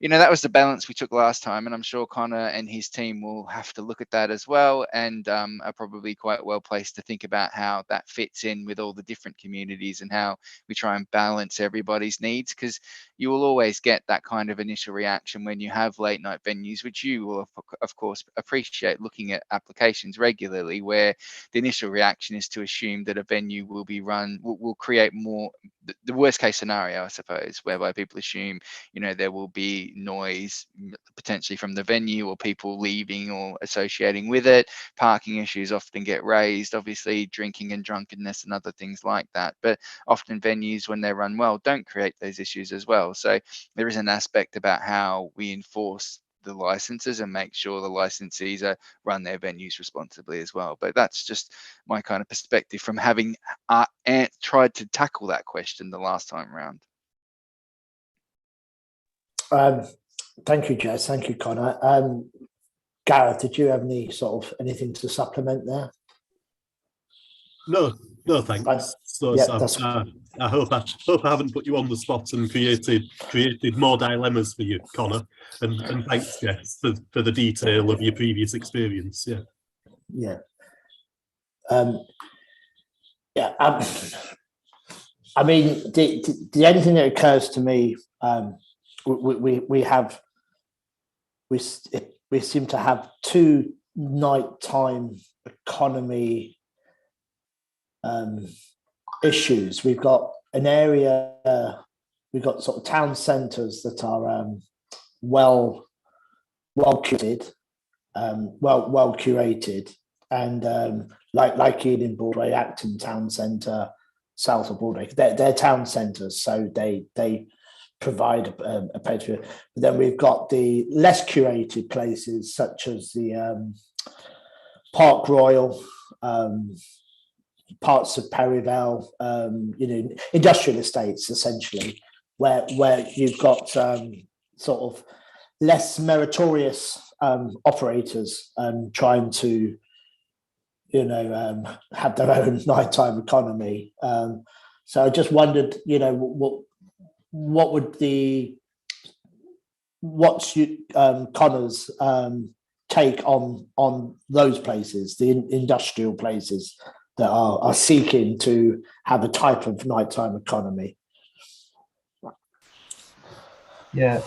you know, that was the balance we took last time, and I'm sure Connor and his team will have to look at that as well, and are probably quite well placed to think about how that fits in with all the different communities and how we try and balance everybody's needs, because you will always get that kind of initial reaction when you have late night venues, which you will of course appreciate looking at applications regularly, where the initial reaction is to assume that a venue will be run, will create more, the worst case scenario, I suppose, whereby people assume, you know, there will be noise potentially from the venue or people leaving or associating with it. Parking issues often get raised, obviously drinking and drunkenness and other things like that. But often venues, when they're run well, don't create those issues as well. So there is an aspect about how we enforce the licenses and make sure the licensees run their venues responsibly as well. But that's just my kind of perspective from having tried to tackle that question the last time around. Thank you, Jess. Thank you, Connor. Gareth, did you have any anything to supplement there? No, thanks. So, Yeah, I hope I haven't put you on the spot and created more dilemmas for you, Connor. And thanks, Jess, for the detail of your previous experience. Yeah. Yeah. I mean, the only thing that occurs to me, we seem to have two nighttime economy issues. We've got an area, we've got sort of town centres that are well curated, and like Ealing Broadway, Acton Town Centre, south of Broadway, they're town centres, so they provide a place for it. But then we've got the less curated places such as the Park Royal, parts of Perivale, you know, industrial estates essentially, where you've got sort of less meritorious operators trying to, you know, have their own nighttime economy. So I just wondered, you know, what's Connor's take on those places, the industrial places that are seeking to have a type of nighttime economy? Yeah,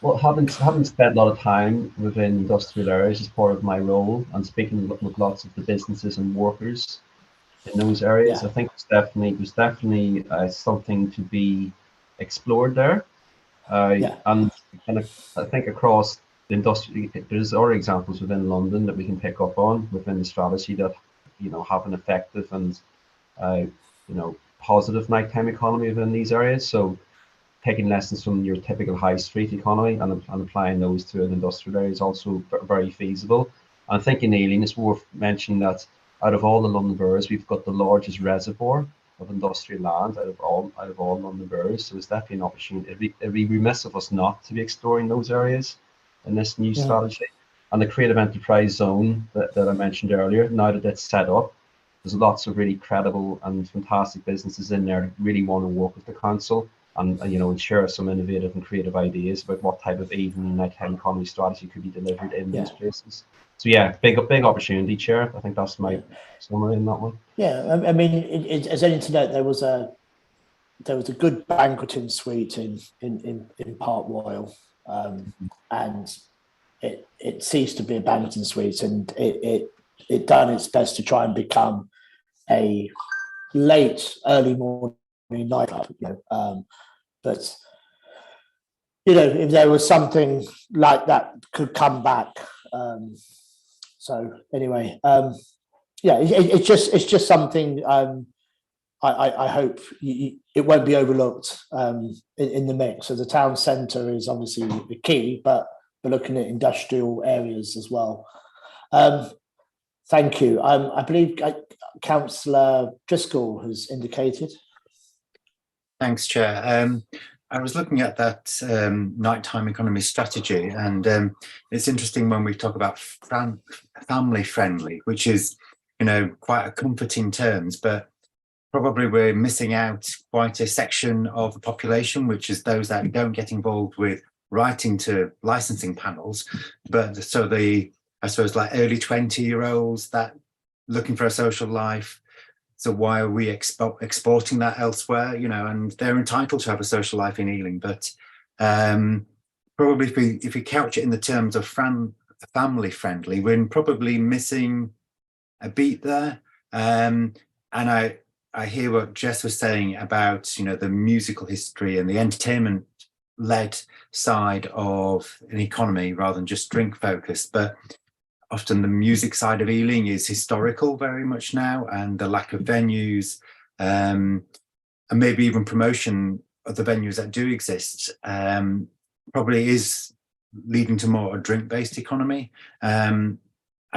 well, having spent a lot of time within industrial areas as part of my role and speaking with lots of the businesses and workers in those areas, I think there's definitely something to be explored there. And kind of, I think across the industry, there's other examples within London that we can pick up on within the strategy that, you know, have an effective and you know, positive nighttime economy within these areas. So taking lessons from your typical high street economy and applying those to an industrial area is also very feasible. And I think in Ealing, it's worth mentioning that out of all the London boroughs, we've got the largest reservoir of industrial land out of all London boroughs. So it's definitely an opportunity. It'd be remiss of us not to be exploring those areas in this new strategy. And the creative enterprise zone that I mentioned earlier, now that it's set up, there's lots of really credible and fantastic businesses in there that really want to work with the council and you know, and share some innovative and creative ideas about what type of evening and nighttime economy strategy could be delivered in these places. So yeah, big opportunity, Chair. I think that's my summary in that one. Yeah, I mean, as only to note, there was a good banqueting suite in Park Royal, and it ceased to be a banqueting suite, and it done its best to try and become a early morning nightclub. You know, but you know, if there was something like that could come back. So anyway, yeah, it's just something. I hope it won't be overlooked in the mix. So the town centre is obviously the key, but we're looking at industrial areas as well. Thank you. I believe Councillor Driscoll has indicated. Thanks, Chair. I was looking at that nighttime economy strategy, and it's interesting when we talk about family friendly, which is, you know, quite a comforting terms, but probably we're missing out quite a section of the population, which is those that don't get involved with writing to licensing panels. But so the, I suppose, like early 20-year-olds that looking for a social life. So why are we exporting that elsewhere? You know, and they're entitled to have a social life in Ealing, but probably if we couch it in the terms of family friendly, we're probably missing a beat there. And I hear what Jess was saying about, you know, the musical history and the entertainment led side of an economy rather than just drink focused, but often the music side of Ealing is historical very much now, and the lack of venues and maybe even promotion of the venues that do exist probably is leading to more a drink-based economy. I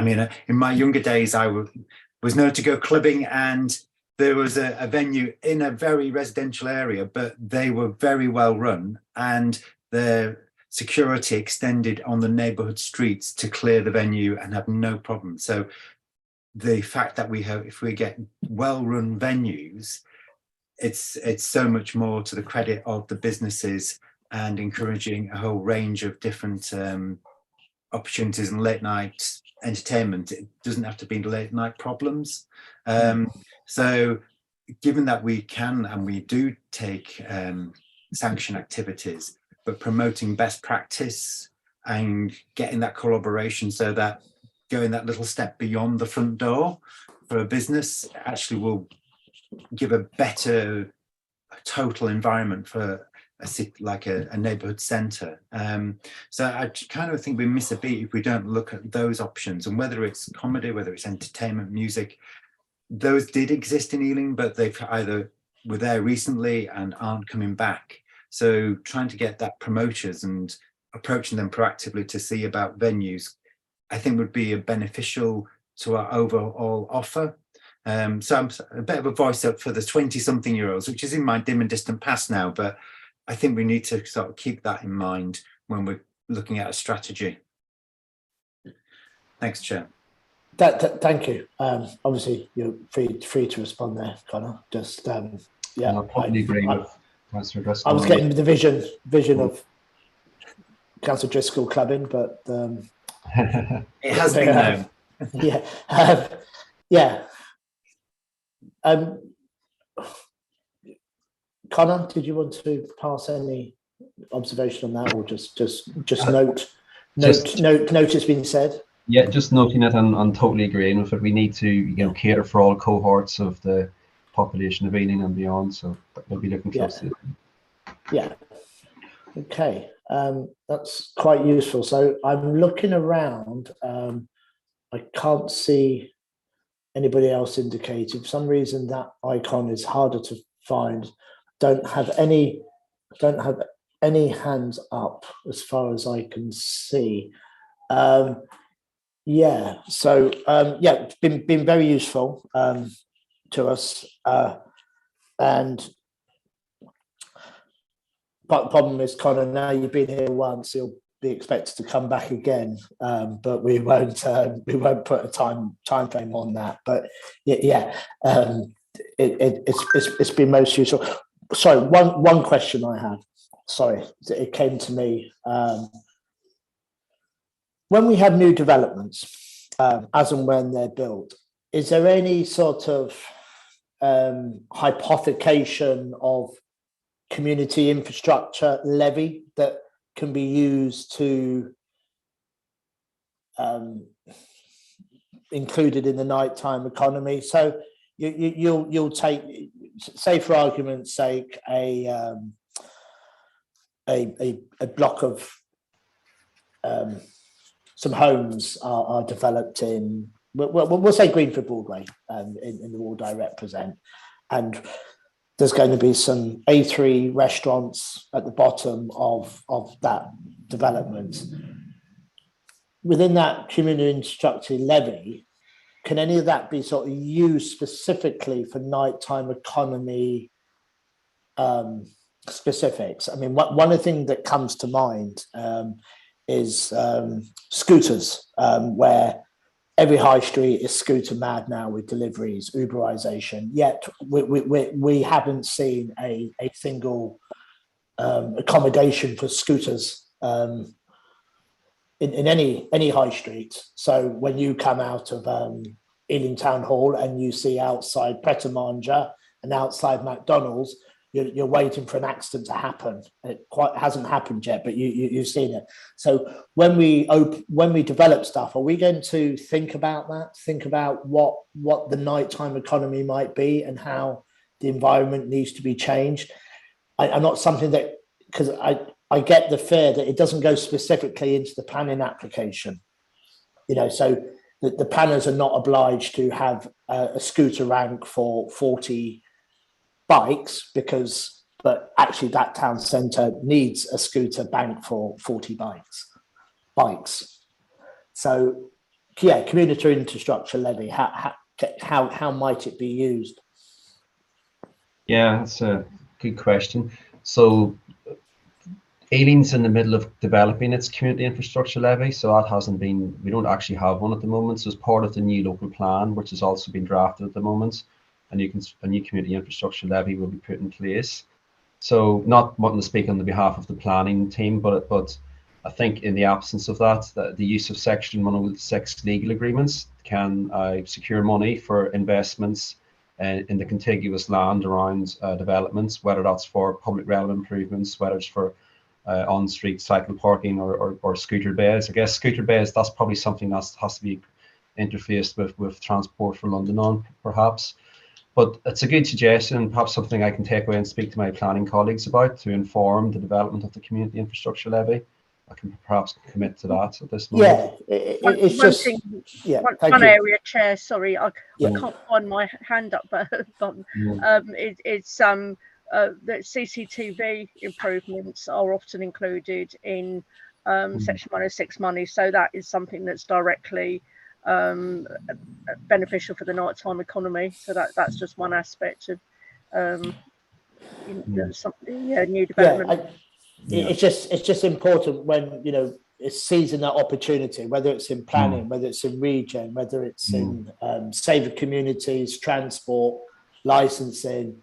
mean, in my younger days, I was known to go clubbing, and there was a venue in a very residential area, but they were very well run, and their security extended on the neighborhood streets to clear the venue and have no problem. So the fact that we have, if we get well-run venues, it's so much more to the credit of the businesses and encouraging a whole range of different opportunities and late night entertainment. It doesn't have to be late night problems. So given that we can and we do take sanction activities, but promoting best practice and getting that collaboration, so that going that little step beyond the front door for a business actually will give a better total environment for a city, like a neighborhood center. So I kind of think we miss a beat if we don't look at those options, and whether it's comedy, whether it's entertainment, music, those did exist in Ealing, but they've either were there recently and aren't coming back. So trying to get that promoters and approaching them proactively to see about venues, I think would be a beneficial to our overall offer. So I'm a bit of a voice up for the 20-something-year-olds, which is in my dim and distant past now, but I think we need to sort of keep that in mind when we're looking at a strategy. Thanks, Chair. Thank you. Obviously, you're free to respond there, Connor. Just yeah, I probably agree with Councillor Driscoll. I was getting the vision of Councillor Driscoll clubbing, but it has been known. Yeah, yeah. Connor, did you want to pass any observation on that, or just notice being said? Yeah, just noting it and totally agreeing with it. We need to, cater for all cohorts of the population of Ealing and beyond. So we'll be looking closely. Yeah. Okay. That's quite useful. So I'm looking around. I can't see anybody else indicated. For some reason, that icon is harder to find. Don't have any hands up as far as I can see. Yeah, so yeah, it's been very useful to us, and but the problem is, Connor, now you've been here once, you'll be expected to come back again, but we won't put a time frame on that. But yeah, it's been most useful. Sorry, one question I had. Sorry, it came to me. When we have new developments, as and when they're built, is there any sort of hypothecation of community infrastructure levy that can be used to included in the nighttime economy? So you'll take, say for argument's sake, a block of some homes are developed in, we'll say Greenford Broadway, in the ward I represent, and there's going to be some A3 restaurants at the bottom of that development. Within that community infrastructure levy, can any of that be sort of used specifically for nighttime economy specifics? I mean, one of the things that comes to mind is scooters, where every high street is scooter mad now with deliveries, Uberization. Yet we haven't seen a single accommodation for scooters in any high street. So when you come out of Ealing Town Hall and you see outside Pret a Manger and outside McDonald's, you're waiting for an accident to happen. It quite hasn't happened yet, but you've seen it. So when we develop stuff, are we going to think about that? Think about what the nighttime economy might be and how the environment needs to be changed. I'm not something that, because I get the fear that it doesn't go specifically into the planning application. So the planners are not obliged to have a scooter rank for 40 bikes but actually that town centre needs a scooter bank for 40 bikes. So yeah, community infrastructure levy, how might it be used? Yeah, that's a good question. So Ealing's in the middle of developing its community infrastructure levy, so that hasn't been, we don't actually have one at the moment. So as part of the new local plan, which has also been drafted at the moment, a new community infrastructure levy will be put in place. So not wanting to speak on the behalf of the planning team, but I think in the absence of that, the use of Section 106 legal agreements can secure money for investments in the contiguous land around developments, whether that's for public realm improvements, whether it's for on-street cycle parking or scooter bays. I guess scooter bays, that's probably something that has to be interfaced with Transport for London on, perhaps. But it's a good suggestion, perhaps something I can take away and speak to my planning colleagues about to inform the development of the community infrastructure levy. I can perhaps commit to that at this moment. Yeah, it's just one area, Chair. Sorry, I can't find my hand up button. It's that CCTV improvements are often included in Section 106 money, so that is something that's directly beneficial for the nighttime economy. So that's just one aspect of new development. It's just important when it's seizing that opportunity, whether it's in planning, whether it's in regen, whether it's in safer communities, transport, licensing.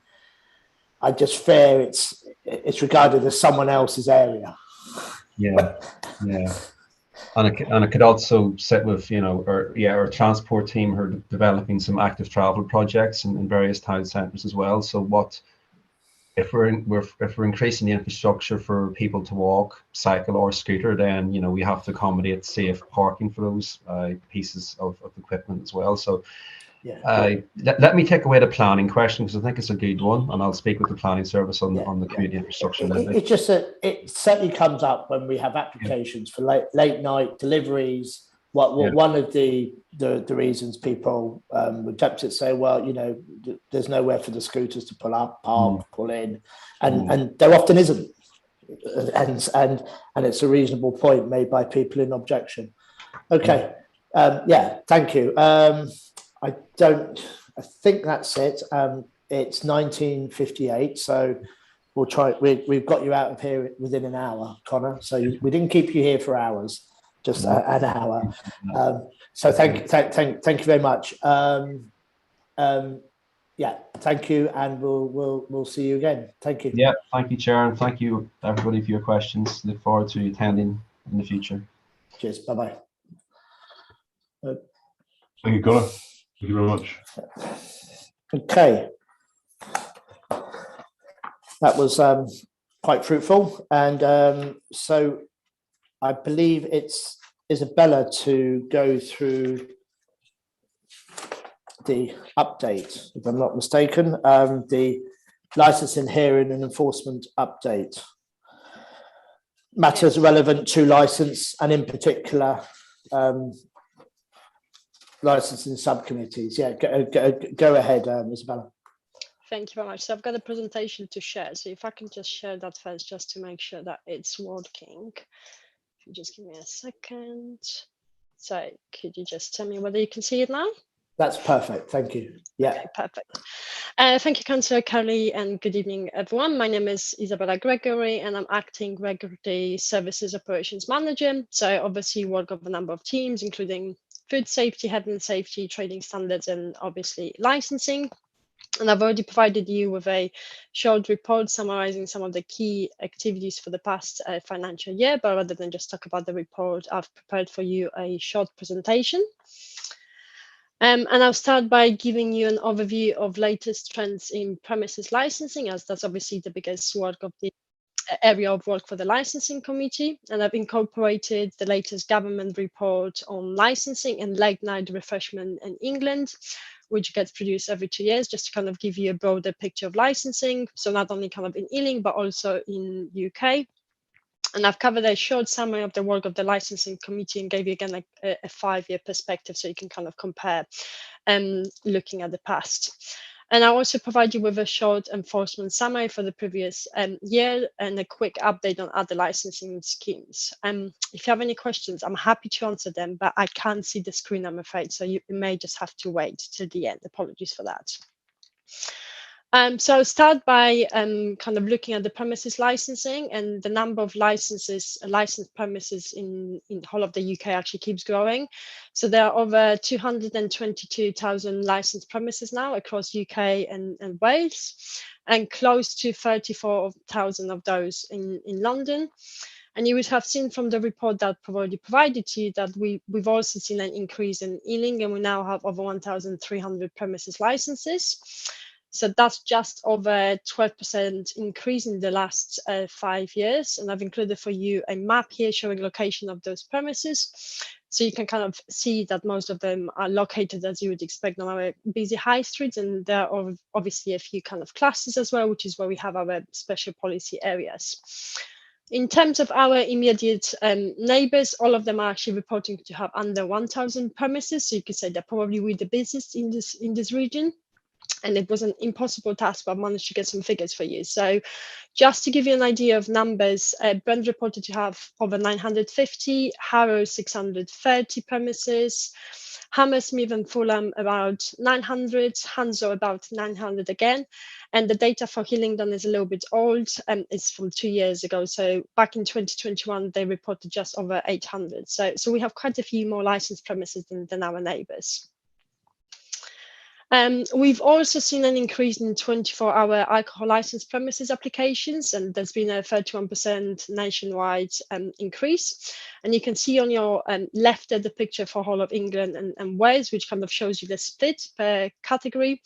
I just fear it's regarded as someone else's area. Yeah. And it could also sit with our transport team who are developing some active travel projects in various town centres as well. So what if we're increasing the infrastructure for people to walk, cycle, or scooter, then we have to accommodate safe parking for those pieces of equipment as well. So let me take away the planning question, because I think it's a good one, and I'll speak with the planning service on the community infrastructure. It's just that it certainly comes up when we have applications for late night deliveries. One of the reasons people reject it, say, well, there's nowhere for the scooters to pull up, park, pull in, and there often isn't, and it's a reasonable point made by people in objection. Okay, thank you. I think that's it. It's 19:58, so we'll try. We've got you out of here within an hour, Connor. So we didn't keep you here for hours, just an hour. So thank you very much. Thank you, and we'll see you again. Thank you. Yeah, thank you, Chair, and thank you everybody for your questions. Look forward to attending in the future. Cheers. Bye-bye. Thank you, Connor. Thank you very much. Okay. That was quite fruitful. And so I believe it's Isabella to go through the update, if I'm not mistaken, the licensing, hearing and enforcement update. Matters relevant to license and in particular licensing subcommittees. Yeah, go ahead, Isabella. Thank you very much. So I've got a presentation to share. So if I can just share that first, just to make sure that it's working. If you just give me a second. So could you just tell me whether you can see it now? That's perfect. Thank you. Yeah. Okay, perfect. Thank you, Councillor Kelly, and good evening, everyone. My name is Isabella Gregory, and I'm acting Regulatory Services Operations Manager. So I obviously work with a number of teams, including food safety, health and safety, trading standards, and obviously licensing. And I've already provided you with a short report summarizing some of the key activities for the past financial year, but rather than just talk about the report, I've prepared for you a short presentation. And I'll start by giving you an overview of latest trends in premises licensing, as that's obviously the biggest work of the area of work for the licensing committee. And I've incorporated the latest government report on licensing and late night refreshment in England, which gets produced every 2 years, just to kind of give you a broader picture of licensing. So not only kind of in Ealing, but also in UK. And I've covered a short summary of the work of the licensing committee and gave you again a 5-year perspective, so you can kind of compare looking at the past. And I also provide you with a short enforcement summary for the previous year and a quick update on other licensing schemes. If you have any questions, I'm happy to answer them, but I can't see the screen, I'm afraid, so you may just have to wait till the end. Apologies for that. So I'll start by kind of looking at the premises licensing, and the number of licensed premises in the whole of the UK actually keeps growing. So there are over 222,000 licensed premises now across UK and Wales, and close to 34,000 of those in London. And you would have seen from the report that I've already provided to you that we've also seen an increase in Ealing, and we now have over 1,300 premises licenses. So that's just over 12% increase in the last 5 years. And I've included for you a map here showing location of those premises. So you can kind of see that most of them are located, as you would expect, on our busy high streets. And there are obviously a few kind of clusters as well, which is where we have our special policy areas. In terms of our immediate neighbours, all of them are actually reporting to have under 1,000 premises. So you could say they're probably with the busiest in this region. And it was an impossible task, but I managed to get some figures for you. So just to give you an idea of numbers, Brent reported to have over 950, Harrow 630 premises, Hammersmith and Fulham about 900, Hounslow about 900 again. And the data for Hillingdon is a little bit old, and it's from 2 years ago. So back in 2021, they reported just over 800. So we have quite a few more licensed premises than our neighbours. We've also seen an increase in 24-hour alcohol license premises applications, and there's been a 31% nationwide increase. And you can see on your left there the picture for whole of England and Wales, which kind of shows you the split per category.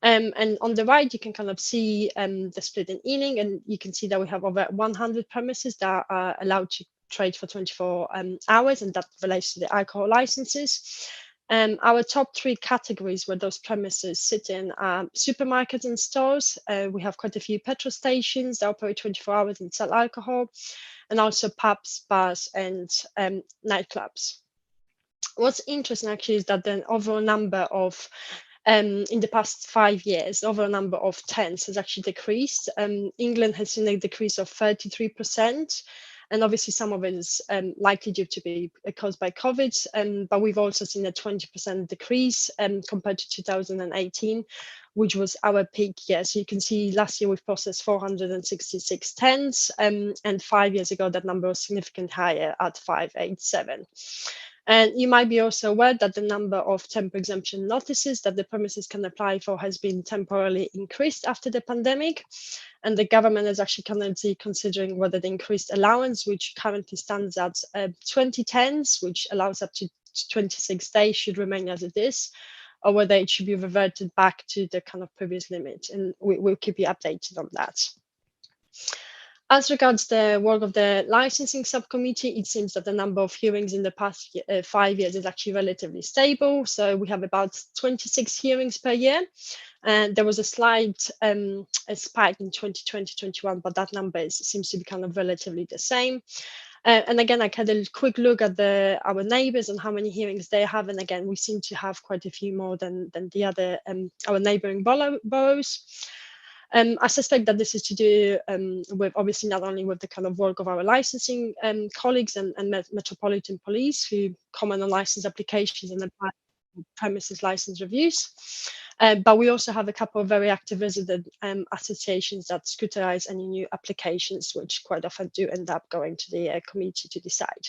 And on the right, you can kind of see the split in Ealing, and you can see that we have over 100 premises that are allowed to trade for 24 hours, and that relates to the alcohol licenses. Our top 3 categories where those premises sit in are supermarkets and stores. We have quite a few petrol stations that operate 24 hours and sell alcohol, and also pubs, bars, and nightclubs. What's interesting actually is that the overall number of in the past 5 years, the overall number of tents has actually decreased. England has seen a decrease of 33%. And obviously some of it is likely due to be caused by COVID, but we've also seen a 20% decrease compared to 2018, which was our peak year. So you can see last year we've processed 466 tents, and 5 years ago that number was significantly higher at 587. And you might be also aware that the number of temporary exemption notices that the premises can apply for has been temporarily increased after the pandemic. And the government is actually currently considering whether the increased allowance, which currently stands at 20 tents, which allows up to 26 days, should remain as it is, or whether it should be reverted back to the kind of previous limit. And we'll keep you updated on that. As regards the work of the licensing subcommittee, it seems that the number of hearings in the past 5 years is actually relatively stable. So we have about 26 hearings per year. And there was a slight a spike in 2020-21, but that number seems to be kind of relatively the same. And again, I had a quick look at our neighbours and how many hearings they have. And again, we seem to have quite a few more than the other our neighbouring boroughs. I suspect that this is to do with obviously not only with the kind of work of our licensing colleagues and Metropolitan Police who comment on license applications and apply premises license reviews. But we also have a couple of very active resident associations that scrutinise any new applications, which quite often do end up going to the committee to decide.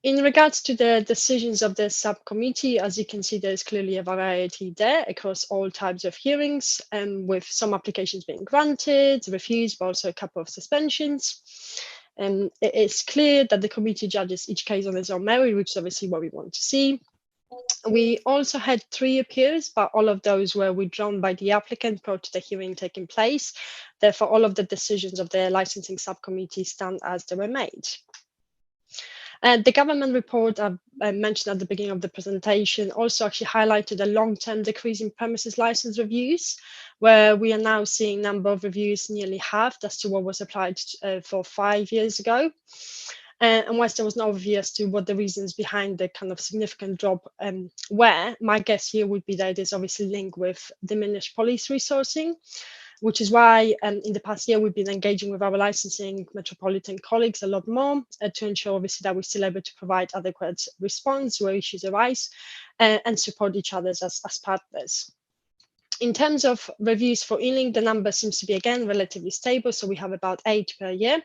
In regards to the decisions of the subcommittee, as you can see, there's clearly a variety there across all types of hearings, with some applications being granted, refused, but also a couple of suspensions. It is clear that the committee judges each case on its own merit, which is obviously what we want to see. We also had 3 appeals, but all of those were withdrawn by the applicant prior to the hearing taking place. Therefore, all of the decisions of the licensing subcommittee stand as they were made. The government report I mentioned at the beginning of the presentation also actually highlighted a long-term decrease in premises license reviews, where we are now seeing number of reviews nearly halved as to what was applied for 5 years ago. And whilst there was no overview as to what the reasons behind the kind of significant drop were, my guess here would be that it is obviously linked with diminished police resourcing, which is why in the past year we've been engaging with our licensing metropolitan colleagues a lot more to ensure obviously that we're still able to provide adequate response where issues arise and support each other as partners. In terms of reviews for E-Link, the number seems to be again relatively stable, so we have about 8 per year.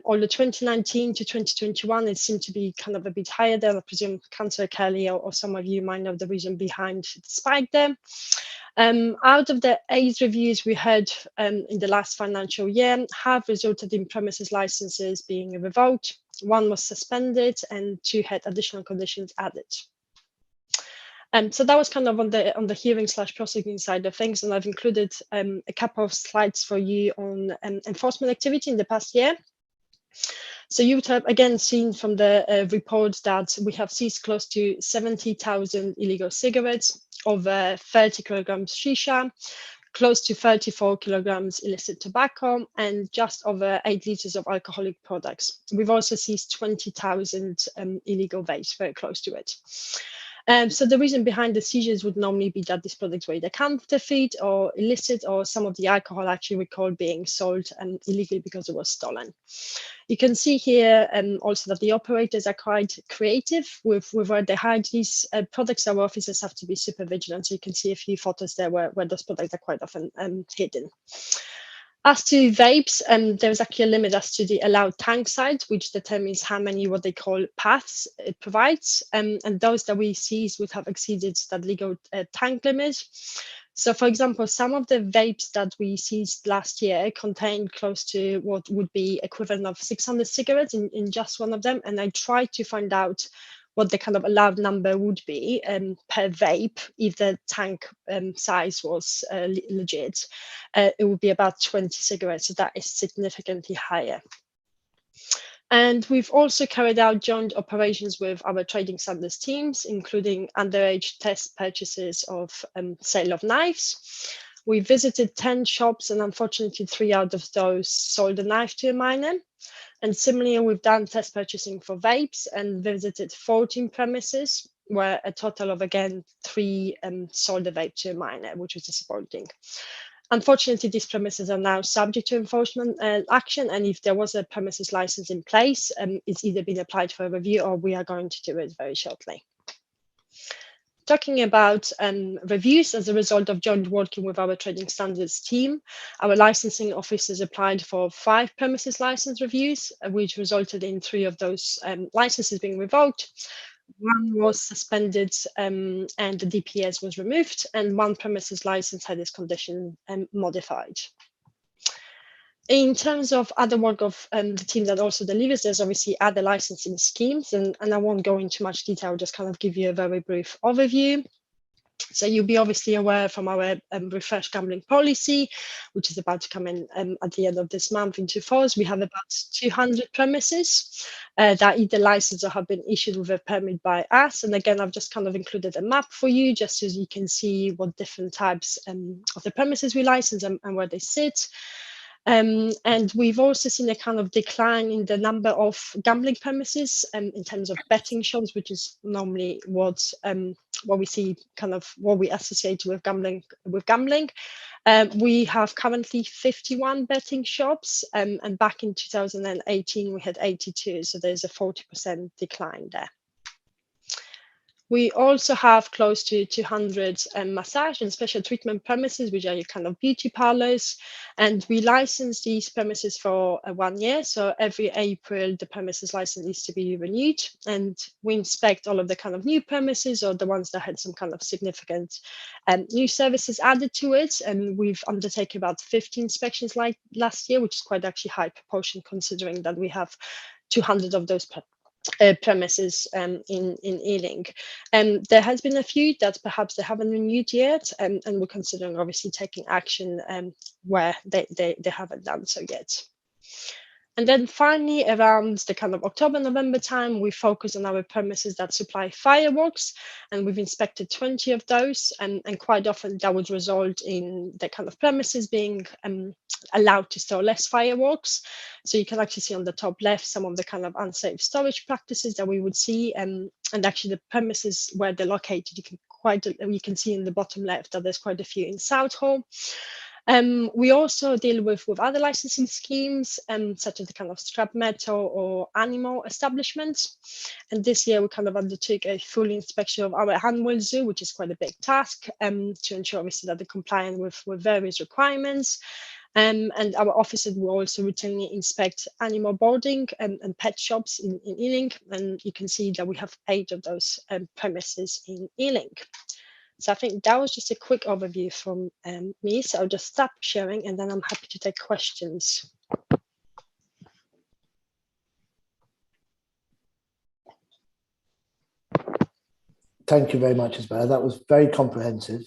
Although 2019 to 2021, it seemed to be kind of a bit higher there. I presume Councillor Kelly or some of you might know the reason behind the spike there. Out of the 8 reviews we had in the last financial year have resulted in premises licenses being revoked. 1 was suspended and 2 had additional conditions added. So that was kind of on the hearing/prosecuting side of things, and I've included a couple of slides for you on enforcement activity in the past year. So you would have again seen from the report that we have seized close to 70,000 illegal cigarettes, over 30 kilograms shisha, close to 34 kilograms illicit tobacco, and just over 8 liters of alcoholic products. We've also seized 20,000 illegal vapes, very close to it. So the reason behind the seizures would normally be that these products were either counterfeit or illicit, or some of the alcohol actually recalled being sold illegally because it was stolen. You can see here also that the operators are quite creative with where they hide these products. Our officers have to be super vigilant. So you can see a few photos there where those products are quite often hidden. As to vapes, there's actually a limit as to the allowed tank size, which determines how many what they call paths it provides. And those that we seize would have exceeded that legal tank limit. So, for example, some of the vapes that we seized last year contained close to what would be equivalent of 600 cigarettes in just one of them. And I tried to find out what the kind of allowed number would be per vape if the tank size was legit. It would be about 20 cigarettes, so that is significantly higher. And we've also carried out joint operations with our trading standards teams, including underage test purchases of sale of knives. We visited 10 shops, and unfortunately 3 out of those sold a knife to a minor. And similarly, we've done test purchasing for vapes and visited 14 premises, where a total of, again, 3 sold a vape to a minor, which was disappointing. Unfortunately, these premises are now subject to enforcement action, and if there was a premises license in place, it's either been applied for a review or we are going to do it very shortly. Talking about reviews as a result of joint working with our trading standards team, our licensing officers applied for 5 premises license reviews, which resulted in 3 of those licenses being revoked. 1 was suspended and the DPS was removed, and 1 premises license had its condition modified. In terms of other work of the team that also delivers, there's obviously other licensing schemes, and I won't go into much detail, I'll just kind of give you a very brief overview. So you'll be obviously aware from our refreshed gambling policy, which is about to come in at the end of this month into force. We have about 200 premises that either licensed or have been issued with a permit by us. And again, I've just kind of included a map for you, just so you can see what different types of the premises we license and where they sit. And we've also seen a kind of decline in the number of gambling premises in terms of betting shops, which is normally what we see, kind of what we associate with gambling. We have currently 51 betting shops, and back in 2018 we had 82, so there's a 40% decline there. We also have close to 200 massage and special treatment premises, which are your kind of beauty parlors. And we license these premises for 1 year. So every April, the premises license needs to be renewed. And we inspect all of the kind of new premises or the ones that had some kind of significant new services added to it. And we've undertaken about 50 inspections like last year, which is quite actually high proportion considering that we have 200 of those premises in Ealing. There has been a few that perhaps they haven't renewed yet, and we're considering obviously taking action where they haven't done so yet. And then finally, around the kind of October, November time, we focus on our premises that supply fireworks, and we've inspected 20 of those, and quite often that would result in the kind of premises being allowed to store less fireworks. So you can actually see on the top left some of the kind of unsafe storage practices that we would see, and actually the premises where they're located, you can see in the bottom left that there's quite a few in Southall. We also deal with other licensing schemes, such as the kind of scrap metal or animal establishments. And this year we kind of undertook a full inspection of our Hanwell Zoo, which is quite a big task, to ensure obviously that they're compliant with various requirements. And our officers will also routinely inspect animal boarding and pet shops in Ealing. And you can see that we have 8 of those premises in Ealing. So I think that was just a quick overview from me. So I'll just stop sharing and then I'm happy to take questions. Thank you very much, Isabella. That was very comprehensive.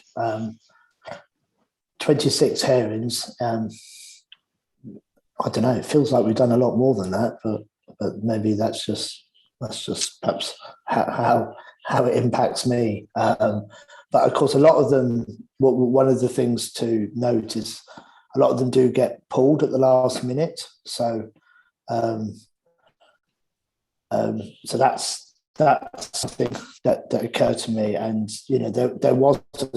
26 hearings. I don't know. It feels like we've done a lot more than that, but maybe that's just perhaps how it impacts me. But of course, a lot of them. One of the things to note is a lot of them do get pulled at the last minute. So that's something that occurred to me. And there was a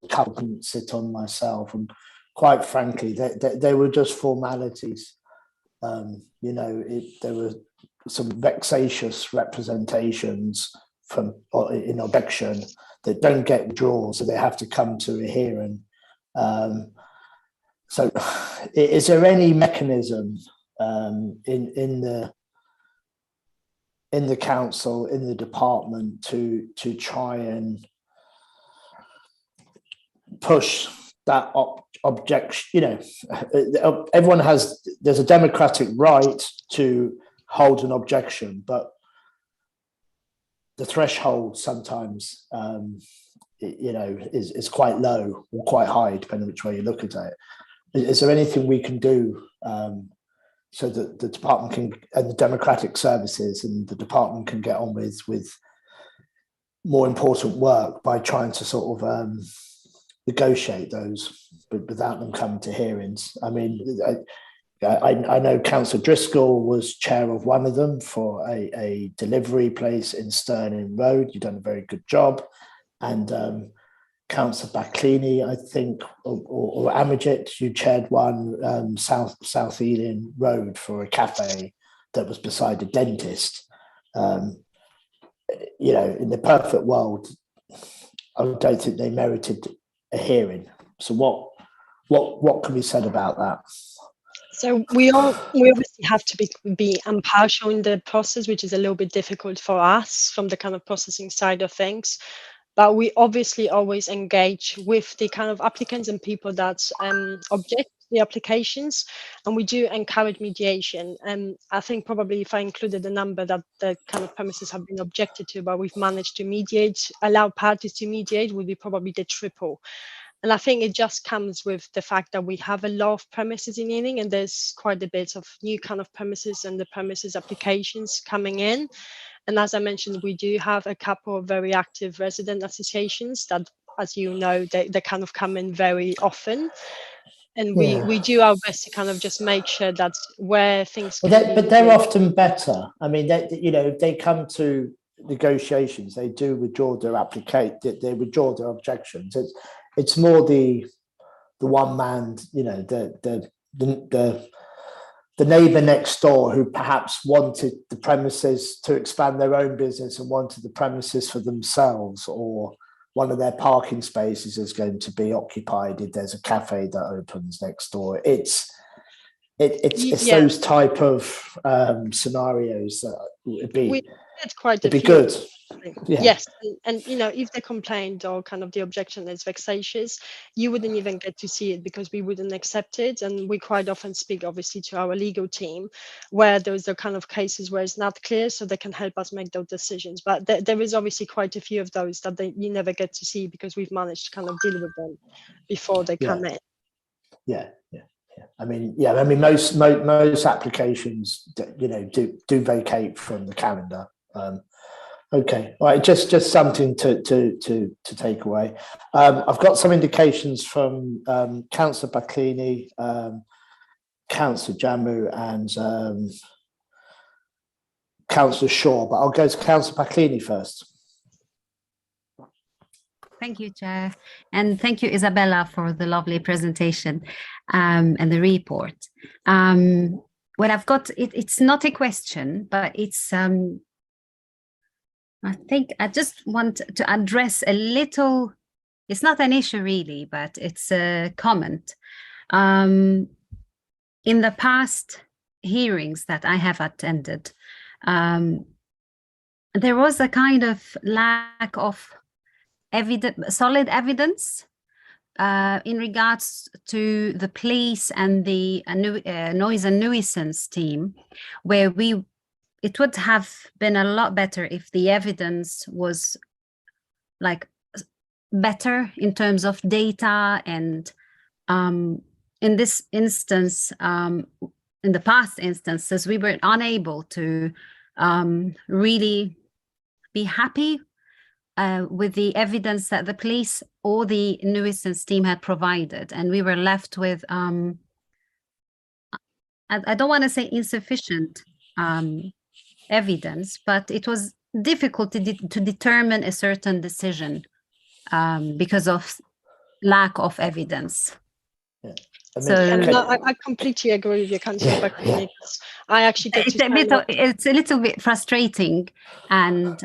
couple that sit on myself, and quite frankly, they were just formalities. There were some vexatious representations in objection that don't get withdrawn, so they have to come to a hearing. So, is there any mechanism in the council, in the department, to try and push that objection? Everyone there's a democratic right to hold an objection, but the threshold sometimes, is quite low or quite high, depending on which way you look at it. Is there anything we can do so that the department and the democratic services and the department can get on with more important work by trying to sort of negotiate those, but without them coming to hearings? I mean, I know Councillor Driscoll was chair of one of them for a delivery place in Stirling Road. You've done a very good job. And Councillor Backlini, I think, or Amajit, you chaired one South Ealing Road for a cafe that was beside a dentist. In the perfect world, I don't think they merited a hearing. So what can be said about that? So we obviously have to be impartial in the process, which is a little bit difficult for us from the kind of processing side of things. But we obviously always engage with the kind of applicants and people that object to the applications, and we do encourage mediation. And I think probably if I included the number that the kind of premises have been objected to, but we've managed to mediate, allow parties to mediate, would be probably the triple. And I think it just comes with the fact that we have a lot of premises in Ealing, and there's quite a bit of new kind of premises and the premises applications coming in. And as I mentioned, we do have a couple of very active resident associations that, as you know, they kind of come in very often. And we do our best to kind of just make sure that where things. But they're often better. I mean, if they come to negotiations, they do withdraw their they withdraw their objections. It's more the one man, the the neighbour next door who perhaps wanted the premises to expand their own business and wanted the premises for themselves, or one of their parking spaces is going to be occupied if there's a cafe that opens next door. It's those type of scenarios that would be it'd be good. Yeah. Yes, and you know, if the complaint or kind of the objection is vexatious, you wouldn't even get to see it because we wouldn't accept it. And we quite often speak, obviously, to our legal team where those are kind of cases where it's not clear, so they can help us make those decisions. But there is obviously quite a few of those that you never get to see because we've managed to kind of deal with them before they come in. Yeah. I mean, most applications, do vacate from the calendar. Okay, all right, just something to take away. I've got some indications from Councillor Backlini, Councillor Jammu, and Councillor Shaw, but I'll go to Councillor Backlini first. Thank you, Chair, and thank you, Isabella, for the lovely presentation and the report. What I've got, it's not a question, but it's I think I just want to address a little, it's not an issue really, but it's a comment. In the past hearings that I have attended, there was a kind of lack of solid evidence in regards to the police and the noise and nuisance team, where it would have been a lot better if the evidence was like better in terms of data. And in this instance, in the past instances, we were unable to really be happy with the evidence that the police or the nuisance team had provided. And we were left with, I don't want to say insufficient evidence, but it was difficult to determine a certain decision because of lack of evidence. Yeah. I completely agree with you, Councillor Backlini. I actually get it's a little bit frustrating, and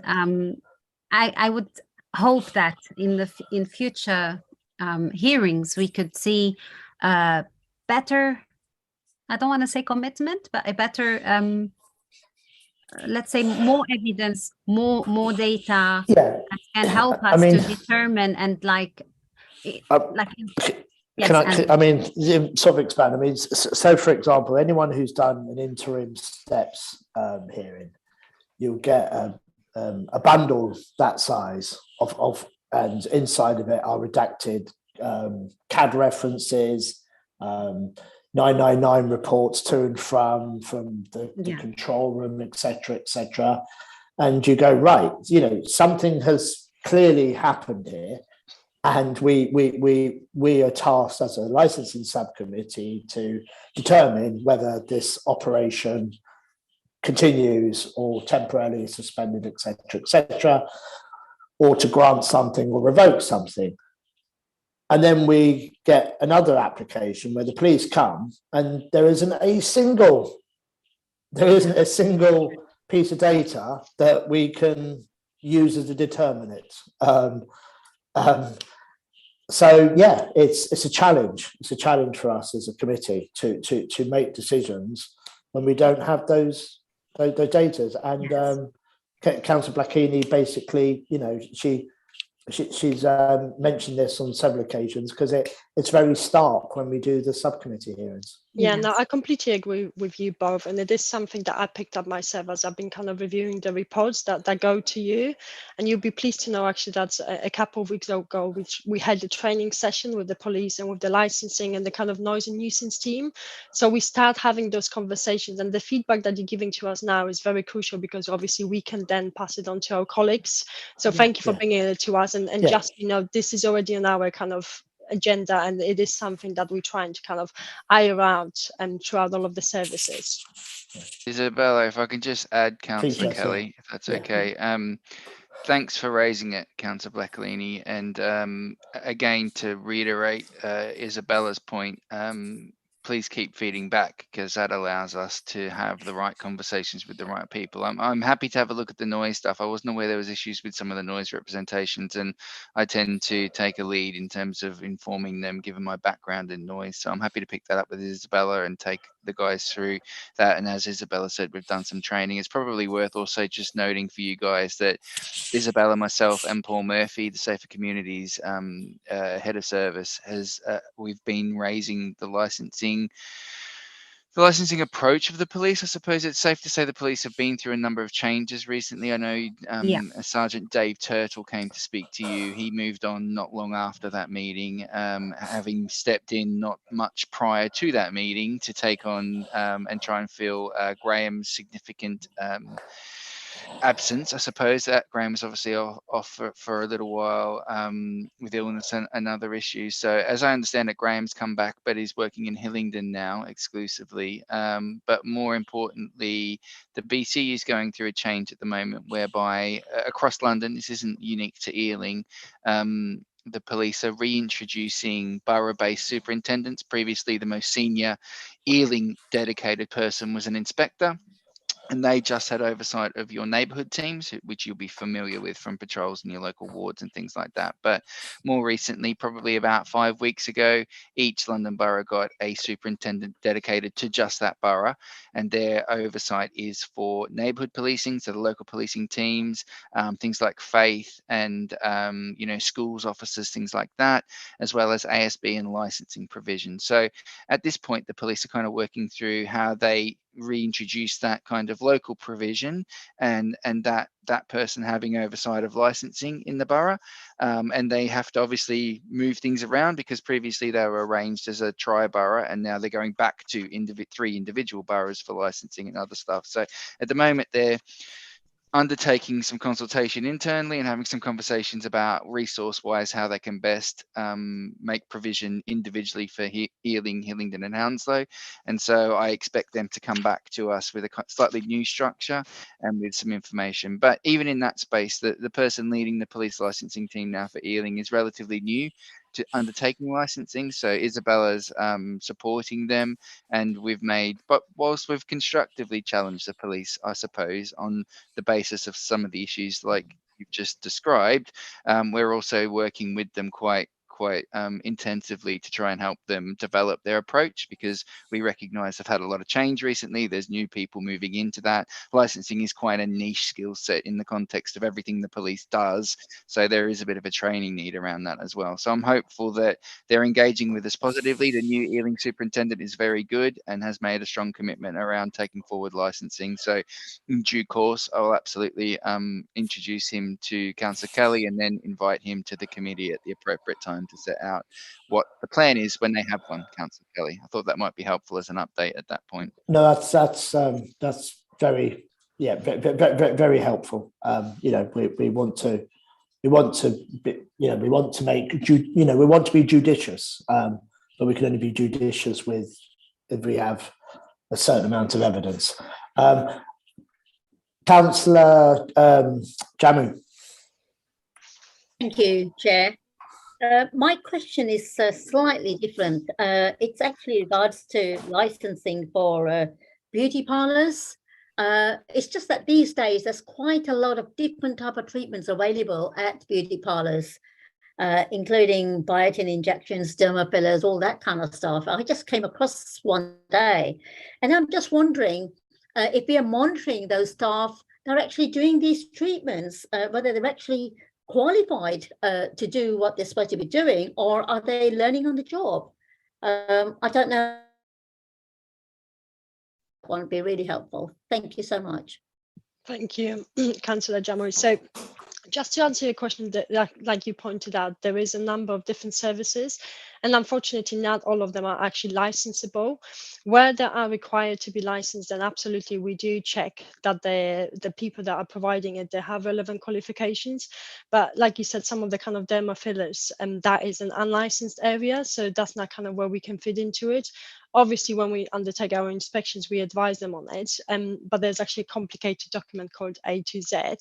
I would hope that in future hearings we could see better, I don't want to say commitment, but a better let's say more evidence, more data that can help us to determine and sort of expand. I mean, so for example, anyone who's done an interim steps hearing, you'll get a bundle that size of and inside of it are redacted CAD references, 999 reports to and from the control room, etc. And you go, right, something has clearly happened here, and we are tasked as a licensing subcommittee to determine whether this operation continues or temporarily suspended, etc., or to grant something or revoke something. And then we get another application where the police come and there isn't a single piece of data that we can use as a determinant. So yeah, it's a challenge. It's a challenge for us as a committee to make decisions when we don't have those data. And Councillor Backlini basically, she's mentioned this on several occasions because it's very stark when we do the subcommittee hearings. Yeah, no, I completely agree with you both. And it is something that I picked up myself as I've been kind of reviewing the reports that go to you. And you'll be pleased to know actually that a couple of weeks ago, which we had a training session with the police and with the licensing and the kind of noise and nuisance team. So we start having those conversations, and the feedback that you're giving to us now is very crucial because obviously we can then pass it on to our colleagues. So thank you for bringing it to us, and just, this is already on our kind of agenda, and it is something that we're trying to kind of iron out and throughout all of the services. Isabella, if I can just add, Councillor Kelly, if that's okay. Thanks for raising it, Councillor Backlini, and again to reiterate Isabella's point, please keep feeding back, because that allows us to have the right conversations with the right people. I'm happy to have a look at the noise stuff. I wasn't aware there was issues with some of the noise representations, and I tend to take a lead in terms of informing them, given my background in noise. So I'm happy to pick that up with Isabella and take the guys through that. And as Isabella said, we've done some training. It's probably worth also just noting for you guys that Isabella, myself, and Paul Murphy, the Safer Communities head of service, we've been raising the licensing approach of the police. I suppose it's safe to say the police have been through a number of changes recently. I know Sergeant Dave Turtle came to speak to you. He moved on not long after that meeting, having stepped in not much prior to that meeting to take on and try and fill Graham's significant absence. I suppose that Graham was obviously off for a little while with illness and other issues. So as I understand it, Graham's come back, but he's working in Hillingdon now exclusively. But more importantly, the BC is going through a change at the moment whereby across London, this isn't unique to Ealing, the police are reintroducing borough-based superintendents. Previously, the most senior Ealing dedicated person was an inspector, and they just had oversight of your neighbourhood teams, which you'll be familiar with from patrols in your local wards and things like that. But more recently, probably about 5 weeks ago, each London borough got a superintendent dedicated to just that borough, and their oversight is for neighbourhood policing, so the local policing teams, things like faith and schools officers, things like that, as well as ASB and licensing provision. So at this point, the police are kind of working through how they reintroduce that kind of local provision and that person having oversight of licensing in the borough, and they have to obviously move things around because previously they were arranged as a tri-borough, and now they're going back to 3 individual boroughs for licensing and other stuff. So at the moment they're undertaking some consultation internally and having some conversations about resource-wise how they can best make provision individually for Ealing, Hillingdon and Hounslow. And so I expect them to come back to us with a slightly new structure and with some information. But even in that space, the person leading the police licensing team now for Ealing is relatively new to undertaking licensing, so Isabella's supporting them, and but whilst we've constructively challenged the police, I suppose, on the basis of some of the issues like you've just described, we're also working with them quite intensively to try and help them develop their approach, because we recognize they've had a lot of change recently. There's new people moving into that. Licensing is quite a niche skill set in the context of everything the police does, so there is a bit of a training need around that as well. So I'm hopeful that they're engaging with us positively. The new Ealing superintendent is very good and has made a strong commitment around taking forward licensing. So in due course, I'll absolutely introduce him to Councillor Kelly and then invite him to the committee at the appropriate time to set out what the plan is when they have one, Councillor Kelly. I thought that might be helpful as an update at that point. No, that's very very helpful. We want to be judicious, but we can only be judicious if we have a certain amount of evidence. Councillor Jamu. Thank you, Chair. My question is slightly different. It's actually regards to licensing for beauty parlours. It's just that these days there's quite a lot of different type of treatments available at beauty parlours, including biotin injections, derma fillers, all that kind of stuff. I just came across one day, and I'm just wondering if we are monitoring those staff that are actually doing these treatments, whether they're actually qualified to do what they're supposed to be doing, or are they learning on the job? I don't know. That would be really helpful. Thank you so much. Thank you, Councillor Jamu. So just to answer your question, like you pointed out, there is a number of different services, and unfortunately not all of them are actually licensable. Where they are required to be licensed, then absolutely we do check that the people that are providing it, they have relevant qualifications. But like you said, some of the kind of derma fillers, that is an unlicensed area, so that's not kind of where we can fit into it. Obviously, when we undertake our inspections, we advise them on it, but there's actually a complicated document called A to Z,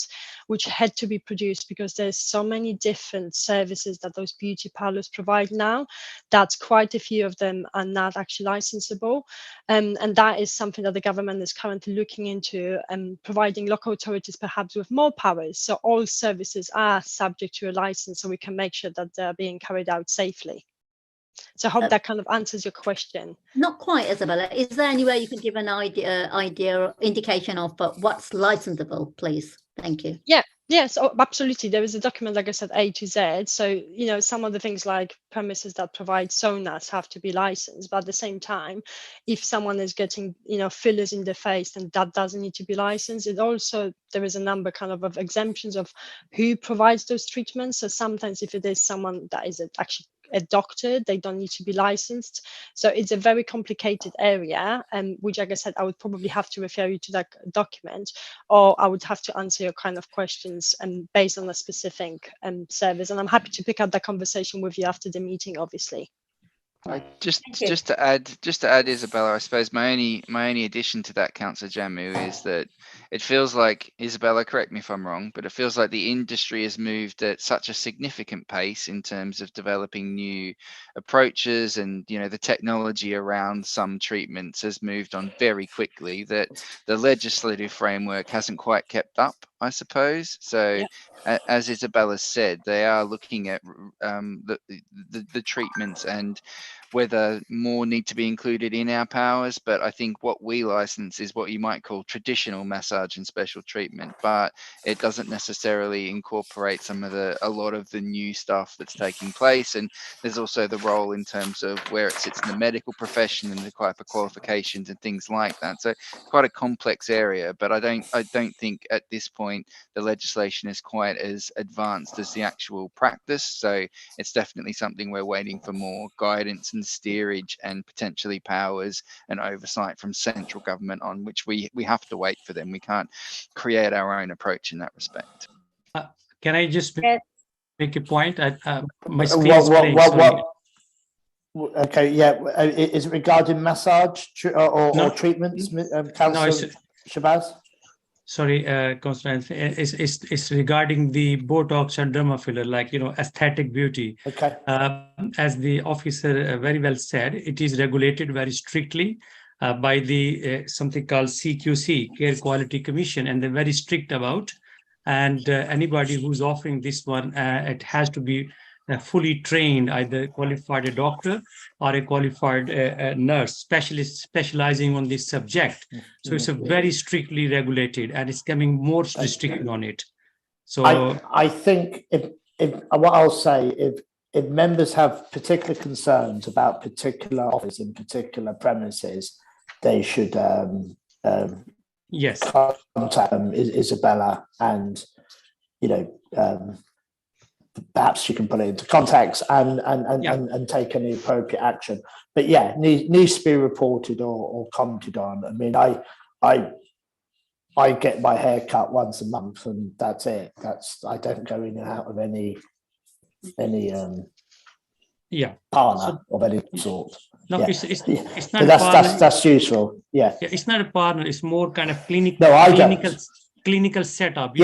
which had to be produced because there's so many different services that those beauty parlors provide now. that quite a few of them are not actually licensable. And that is something that the government is currently looking into, and providing local authorities perhaps with more powers. So all services are subject to a license, so we can make sure that they're being carried out safely. So I hope that kind of answers your question. Not quite, Isabella. Is there any way you can give an idea or indication of what's licensable, please? Thank you. Yes, absolutely. There is a document, like I said, A to Z. So, you know, some of the things like premises that provide saunas have to be licensed. But at the same time, if someone is getting, you know, fillers in the face, then that doesn't need to be licensed. It also, there is a number kind of exemptions of who provides those treatments. So sometimes if it is someone that is actually a doctor, they don't need to be licensed. So it's a very complicated area, which, like I said, I would probably have to refer you to that document, or I would have to answer your kind of questions based on a specific service. And I'm happy to pick up that conversation with you after the meeting, obviously. Just to add, Isabella, I suppose my only addition to that, Councillor Jamu, is that it feels like, Isabella, correct me if I'm wrong, but it feels like the industry has moved at such a significant pace in terms of developing new approaches, and you know, the technology around some treatments has moved on very quickly, that the legislative framework hasn't quite kept up, I suppose. So as Isabella said, they are looking at the treatments and whether more need to be included in our powers. But I think what we license is what you might call traditional massage and special treatment, but it doesn't necessarily incorporate a lot of the new stuff that's taking place. And there's also the role in terms of where it sits in the medical profession and the type of qualifications and things like that. So quite a complex area, but I don't think at this point the legislation is quite as advanced as the actual practice. So it's definitely something we're waiting for more guidance and steerage and potentially powers and oversight from central government on, which we have to wait for them. We can't create our own approach in that respect. Can I just make a point? My screen is playing, sorry. Okay, yeah. Is it regarding massage or treatments, Councillor Shabazz? Sorry, Constance, it's regarding the Botox and derma filler, like, you know, aesthetic beauty. Okay. As the officer very well said, it is regulated very strictly by the something called CQC, Care Quality Commission, and they're very strict about. And anybody who's offering this one, it has to be fully trained, either qualified a doctor or a qualified nurse, specialist specializing on this subject. So it's a very strictly regulated, and it's coming more restricted on it. So I think if what I'll say, if members have particular concerns about particular office in particular premises, they should contact Isabella, and you know, perhaps you can put it into contacts and take any appropriate action. But yeah, needs to be reported or commented on. I mean, I get my hair cut once a month, and that's it. I don't go in and out of any partner of any sort. No, yeah. it's not. That's useful. Yeah. It's not a partner. It's more kind of clinical setup.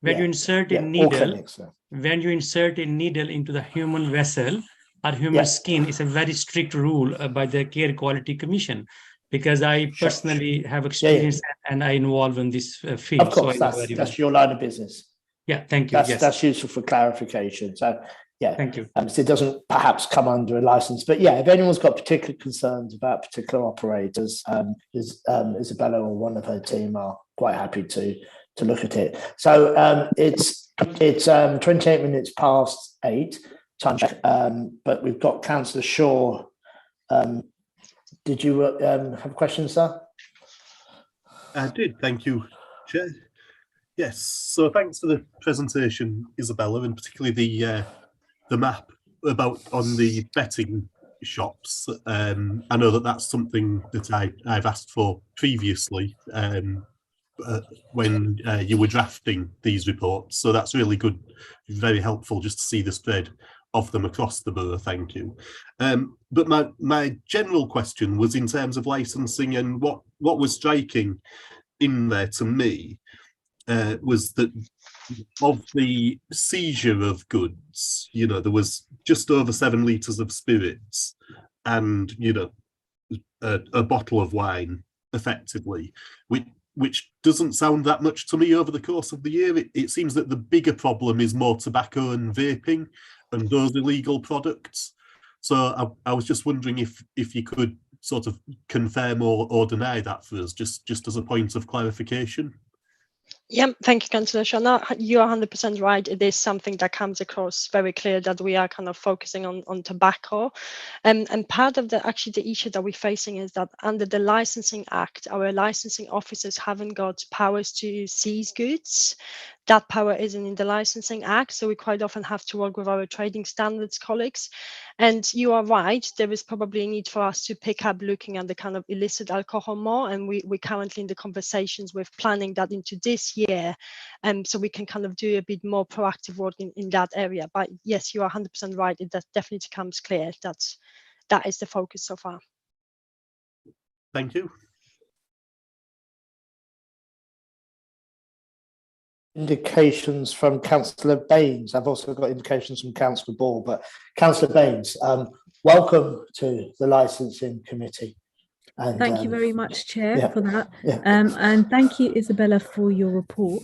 When you insert a needle, when you insert a needle into the human vessel or human skin, it's a very strict rule by the Care Quality Commission, because I personally have experience and I involve in this field. Of course, so that's your line of business. Yeah, thank you. That's useful for clarification. So yeah, thank you. So it doesn't perhaps come under a license, but yeah, if anyone's got particular concerns about particular operators, Isabella or one of her team are quite happy to look at it. So it's 28 minutes past 8 time check, but we've got Councillor Shaw. Did you have questions, sir? I did, thank you, Chair. Yes, so thanks for the presentation, Isabella, and particularly the map on the betting shops. I know that's something that I've asked for previously when you were drafting these reports, so that's really good, very helpful just to see the spread of them across the borough. Thank you. But my general question was in terms of licensing, and what was striking in there to me was that of the seizure of goods, there was just over 7 litres of spirits and, a bottle of wine, effectively, which doesn't sound that much to me over the course of the year. It seems that the bigger problem is more tobacco and vaping and those illegal products. So I was just wondering if you could sort of confirm or deny that for us, just as a point of clarification. Yeah, thank you, Councillor Shaw. No, you're 100% right. It is something that comes across very clear that we are kind of focusing on tobacco. And part of the issue that we're facing is that under the Licensing Act, our licensing officers haven't got powers to seize goods. That power isn't in the Licensing Act, so we quite often have to work with our trading standards colleagues. And you are right, there is probably a need for us to pick up looking at the kind of illicit alcohol more, and we're currently in the conversations with planning that into this year, so we can kind of do a bit more proactive work in that area. But yes, you are 100% right, it definitely becomes clear that is the focus so far. Thank you. Indications from Councillor Baines. I've also got indications from Councillor Ball, but Councillor Baines, welcome to the Licensing Committee. And, thank you very much, Chair, for that. Yeah. And thank you, Isabella, for your report.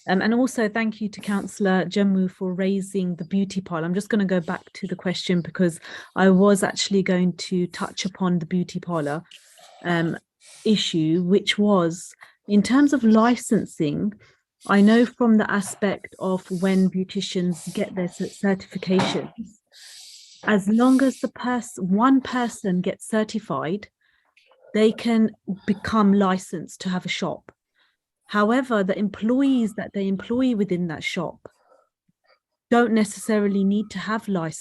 And also thank you to Councillor Jemmu for raising the beauty parlour. I'm just going to go back to the question because I was actually going to touch upon the beauty parlour issue, which was in terms of licensing. I know from the aspect of when beauticians get their certifications, as long as one person gets certified, they can become licensed to have a shop. However, the employees that they employ within that shop don't necessarily need to have a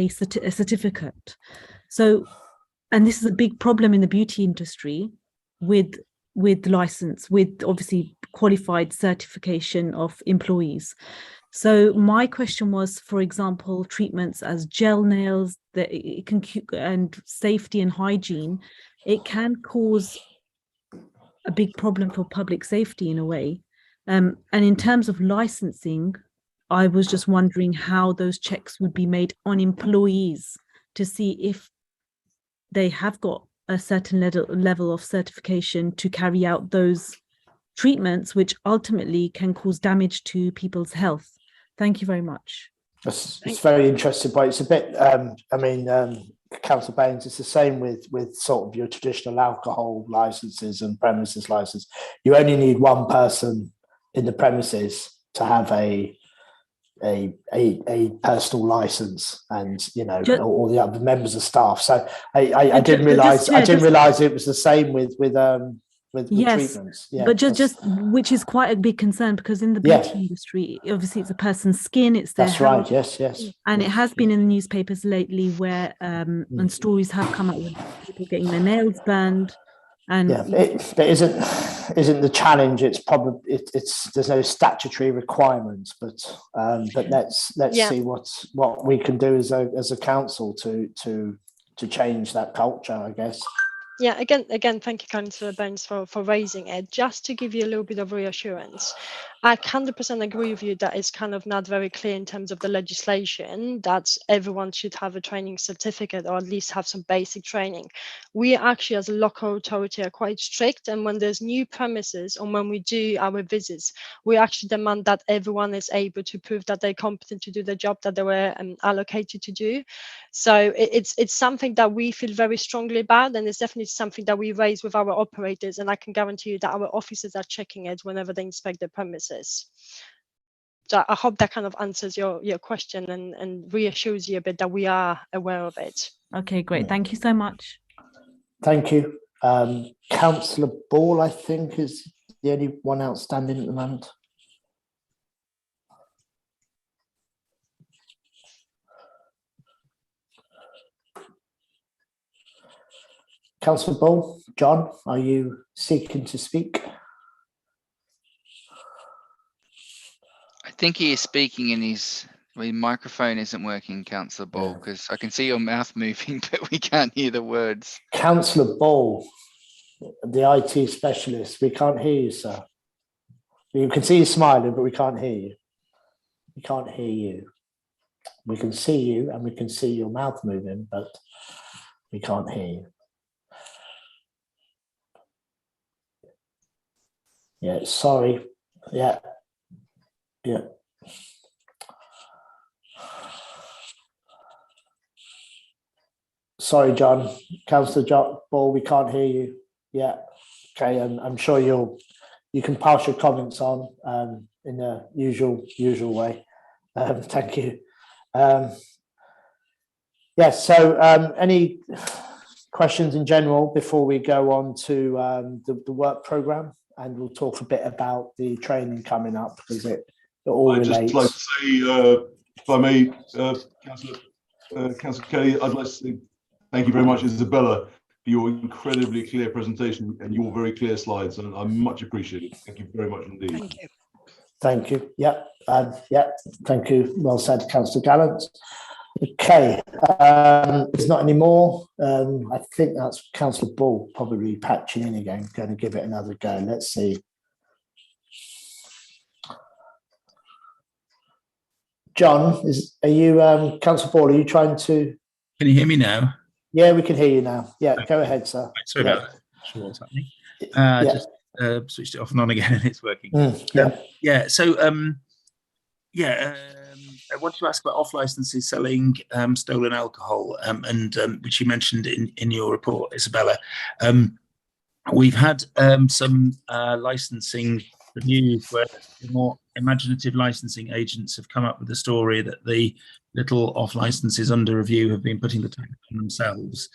certificate. So, and this is a big problem in the beauty industry with license, with obviously qualified certification of employees. So my question was, for example, treatments as gel nails, and safety and hygiene, it can cause a big problem for public safety in a way. And in terms of licensing, I was just wondering how those checks would be made on employees to see if they have got a certain level of certification to carry out those treatments, which ultimately can cause damage to people's health. Thank you very much. It's very interesting, but it's a bit, Councillor Baines, it's the same with sort of your traditional alcohol licenses and premises license. You only need one person in the premises to have a personal license, and all the other members of staff. So I didn't realise it was the same with yes, treatments. Yeah, but just which is quite a big concern, because in the beauty industry, obviously it's a person's skin, it's their health. Right. Yes. And it has been in the newspapers lately where and stories have come up with people getting their nails burned. And but isn't the challenge? It's probably there's no statutory requirements, but let's see what we can do as a council to change that culture, I guess. Yeah, again, thank you, Councillor Baines, for raising it. Just to give you a little bit of reassurance, I 100% agree with you that it's kind of not very clear in terms of the legislation that everyone should have a training certificate or at least have some basic training. We actually, as a local authority, are quite strict, and when there's new premises or when we do our visits, we actually demand that everyone is able to prove that they're competent to do the job that they were allocated to do. So it's something that we feel very strongly about, and it's definitely something that we raise with our operators, and I can guarantee you that our officers are checking it whenever they inspect the premises. So I hope that kind of answers your question and reassures you a bit that we are aware of it. Okay, great. Thank you so much. Thank you. Councillor Ball, I think, is the only one outstanding at the moment. Councillor Ball, John, are you seeking to speak? I think he is speaking in his microphone isn't working, Councillor Ball, because I can see your mouth moving, but we can't hear the words. Councillor Ball, the IT specialist, we can't hear you, sir. We can see you smiling, but we can't hear you. We can't hear you. We can see you and we can see your mouth moving, but we can't hear you. Yeah, sorry. Yeah. Yeah. Sorry, John. Councillor John Ball, we can't hear you. Yeah. Okay, and I'm sure you can pass your comments on in the usual way. Thank you. Yes. So, any questions in general before we go on to the work programme, and we'll talk a bit about the training coming up because it all relates. I'd just like to say, if I may, Councillor Kelly, I'd like to say thank you very much, Isabella, for your incredibly clear presentation and your very clear slides, and I much appreciate it. Thank you very much indeed. Thank you. Thank you. Yeah. Thank you. Well said, Councillor Gallant. Okay. There's not any more. I think that's Councillor Ball probably patching in again. Going to give it another go. Let's see. John, are you Councillor Ball? Are you trying to? Can you hear me now? Yeah, we can hear you now. Yeah, go ahead, sir. Right, sorry about that. Sure, what's happening? Just switched it off and on again, and it's working. Yeah. So, I want to ask about off licenses selling stolen alcohol, and which you mentioned in your report, Isabella. We've had some licensing reviews where more imaginative licensing agents have come up with the story that the little off licenses under review have been putting the tax on themselves.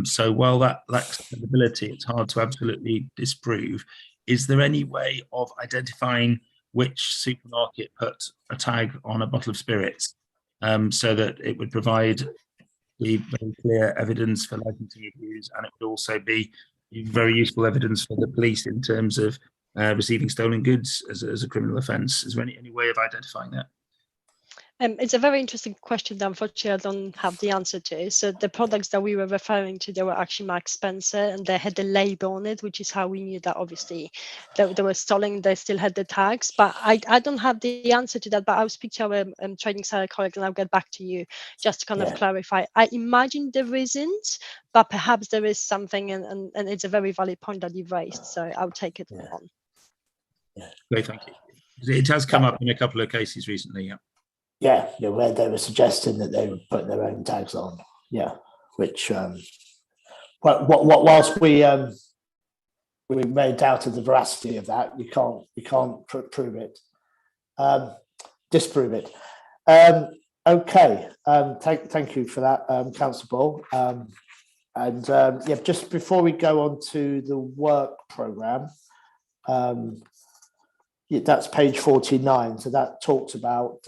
So while that lacks credibility, it's hard to absolutely disprove. Is there any way of identifying which supermarket put a tag on a bottle of spirits so that it would provide the very clear evidence for licensing reviews, and it would also be very useful evidence for the police in terms of receiving stolen goods as a criminal offence? Is there any way of identifying that? It's a very interesting question that unfortunately I don't have the answer to. So the products that we were referring to, they were actually Marks Spencer, and they had the label on it, which is how we knew that obviously they were stolen. They still had the tags, but I don't have the answer to that. But I'll speak to our trading side colleague and I'll get back to you just to kind of clarify. I imagine there isn't, but perhaps there is something, and it's a very valid point that you've raised. So I'll take it on. Great, thank you. It has come up in a couple of cases recently. Yeah, where they were suggesting that they would put their own tags on. Yeah, which whilst we may doubt the veracity of that, you can't prove it, disprove it. Okay, thank you for that, Councillor Ball. Just before we go on to the work programme. That's page 49. So that talks about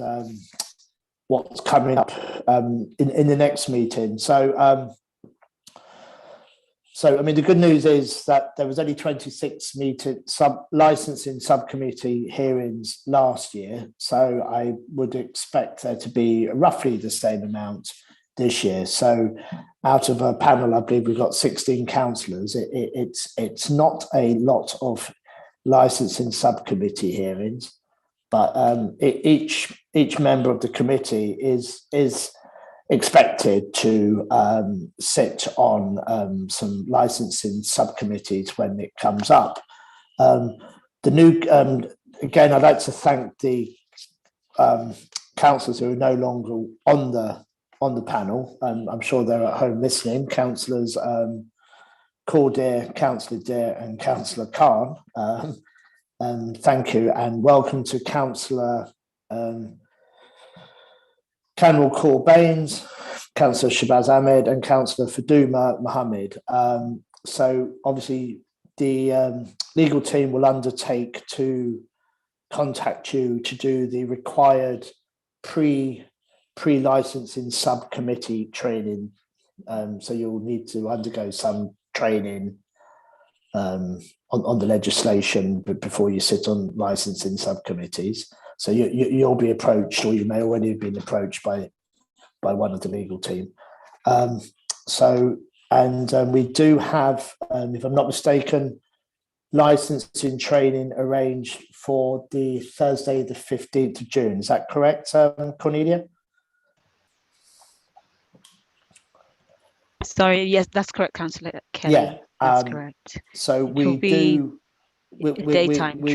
what's coming up in the next meeting. So, I mean, the good news is that there was only 26 licensing subcommittee hearings last year. So I would expect there to be roughly the same amount this year. So out of a panel, I believe we've got 16 councillors. It's not a lot of licensing subcommittee hearings, but each member of the committee is expected to sit on some licensing subcommittees when it comes up. Again, I'd like to thank the councillors who are no longer on the panel. I'm sure they're at home listening. Councillors Cordeer, Councillor Deer and Councillor Khan. And thank you and welcome to Councillor Kanwal Kaur Baines, Councillor Shabazz Ahmed and Councillor Faduma Mohammed. So obviously the legal team will undertake to contact you to do the required pre-licensing subcommittee training. So you'll need to undergo some training on the legislation before you sit on licensing subcommittees. So you'll be approached, or you may already have been approached by one of the legal team. We do have, if I'm not mistaken, licensing training arranged for the Thursday, the 15th of June. Is that correct, Cornelia? Sorry, yes, that's correct, Councillor Kelly. Yeah, that's correct. So It will be daytime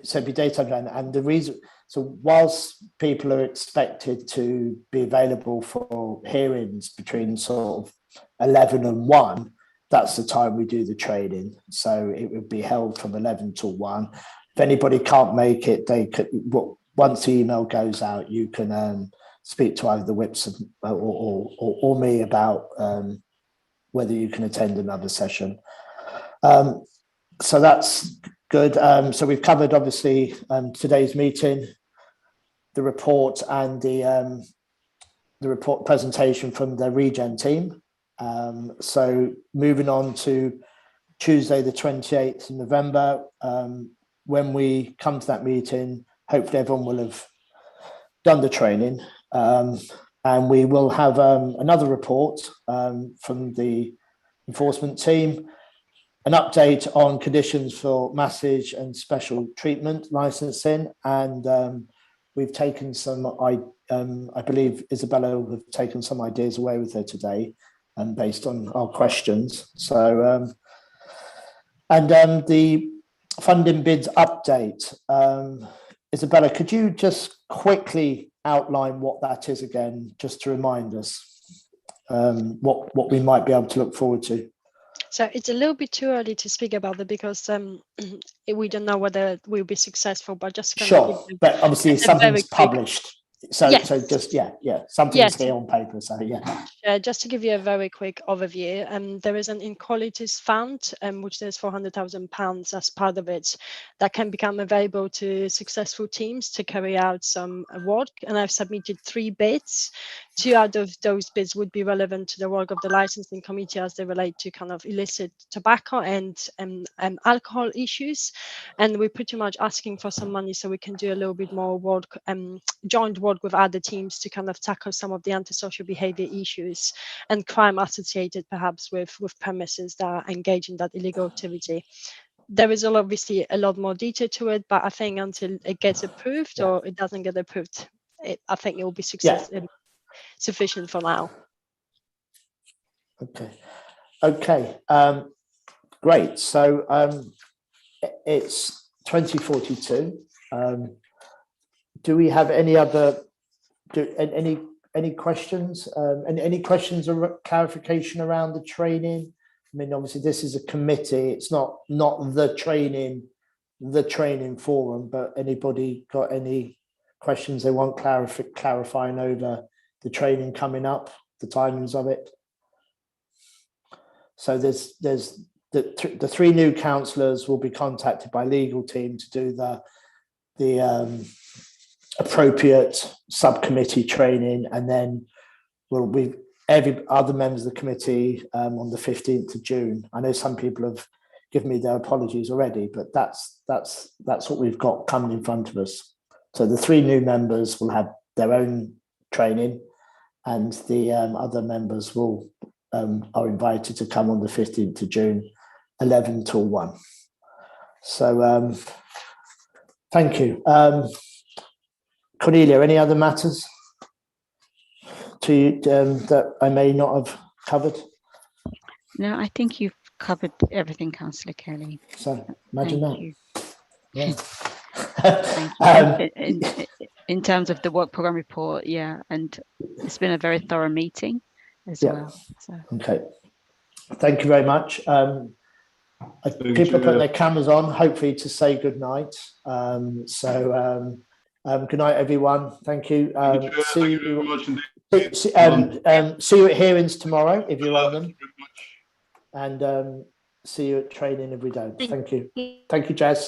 so it'd be daytime training, and the reason. So whilst people are expected to be available for hearings between sort of 11 and 1, that's the time we do the training. So it would be held from 11 till 1. If anybody can't make it, they could. Once the email goes out, you can speak to either the whips or me about whether you can attend another session. So that's good. So we've covered obviously today's meeting, the report, and the report presentation from the Regen team. So moving on to Tuesday, the 28th of November, when we come to that meeting, hopefully everyone will have done the training, and we will have another report from the enforcement team, an update on conditions for massage and special treatment licensing, and we've taken some, I believe Isabella will have taken some ideas away with her today, and based on our questions. So, and the funding bids update. Isabella, could you just quickly outline what that is again, just to remind us what we might be able to look forward to? So it's a little bit too early to speak about it because we don't know whether we'll be successful, but just sure. But obviously something's published. So, yes. So just something's here on paper. So just to give you a very quick overview, there is an inequalities fund, which there's £400,000 as part of it, that can become available to successful teams to carry out some work. And I've submitted 3 bids. 2 out of those bids would be relevant to the work of the licensing committee as they relate to kind of illicit tobacco and alcohol issues. And we're pretty much asking for some money so we can do a little bit more work, joint work with other teams to kind of tackle some of the antisocial behavior issues and crime associated perhaps with premises that engage in that illegal activity. There is obviously a lot more detail to it, but I think until it gets approved or it doesn't get approved, I think it will be sufficient for now. Okay. Great. So it's 2042. Do we have any other any questions? Any questions or clarification around the training? I mean, obviously this is a committee. It's not the training forum. But anybody got any questions they want clarifying over the training coming up, the timings of it? So there's the 3 new councillors will be contacted by legal team to do the appropriate subcommittee training, and then every other members of the committee on the 15th of June. I know some people have given me their apologies already, but that's what we've got coming in front of us. So the 3 new members will have their own training, and the other members are invited to come on the 15th of June, 11 till 1. So thank you. Cornelia, any other matters that I may not have covered? No, I think you've covered everything, Councillor Kelly. So imagine Thank that. you. Yeah. In terms of the work program report, and it's been a very thorough meeting as well. So. Okay, thank you very much. People are putting their cameras on, hopefully to say good night. Good night, everyone. Thank you. See you at hearings tomorrow if you're on them, and see you at training if we don't. Thank you. Thank you, Jazz.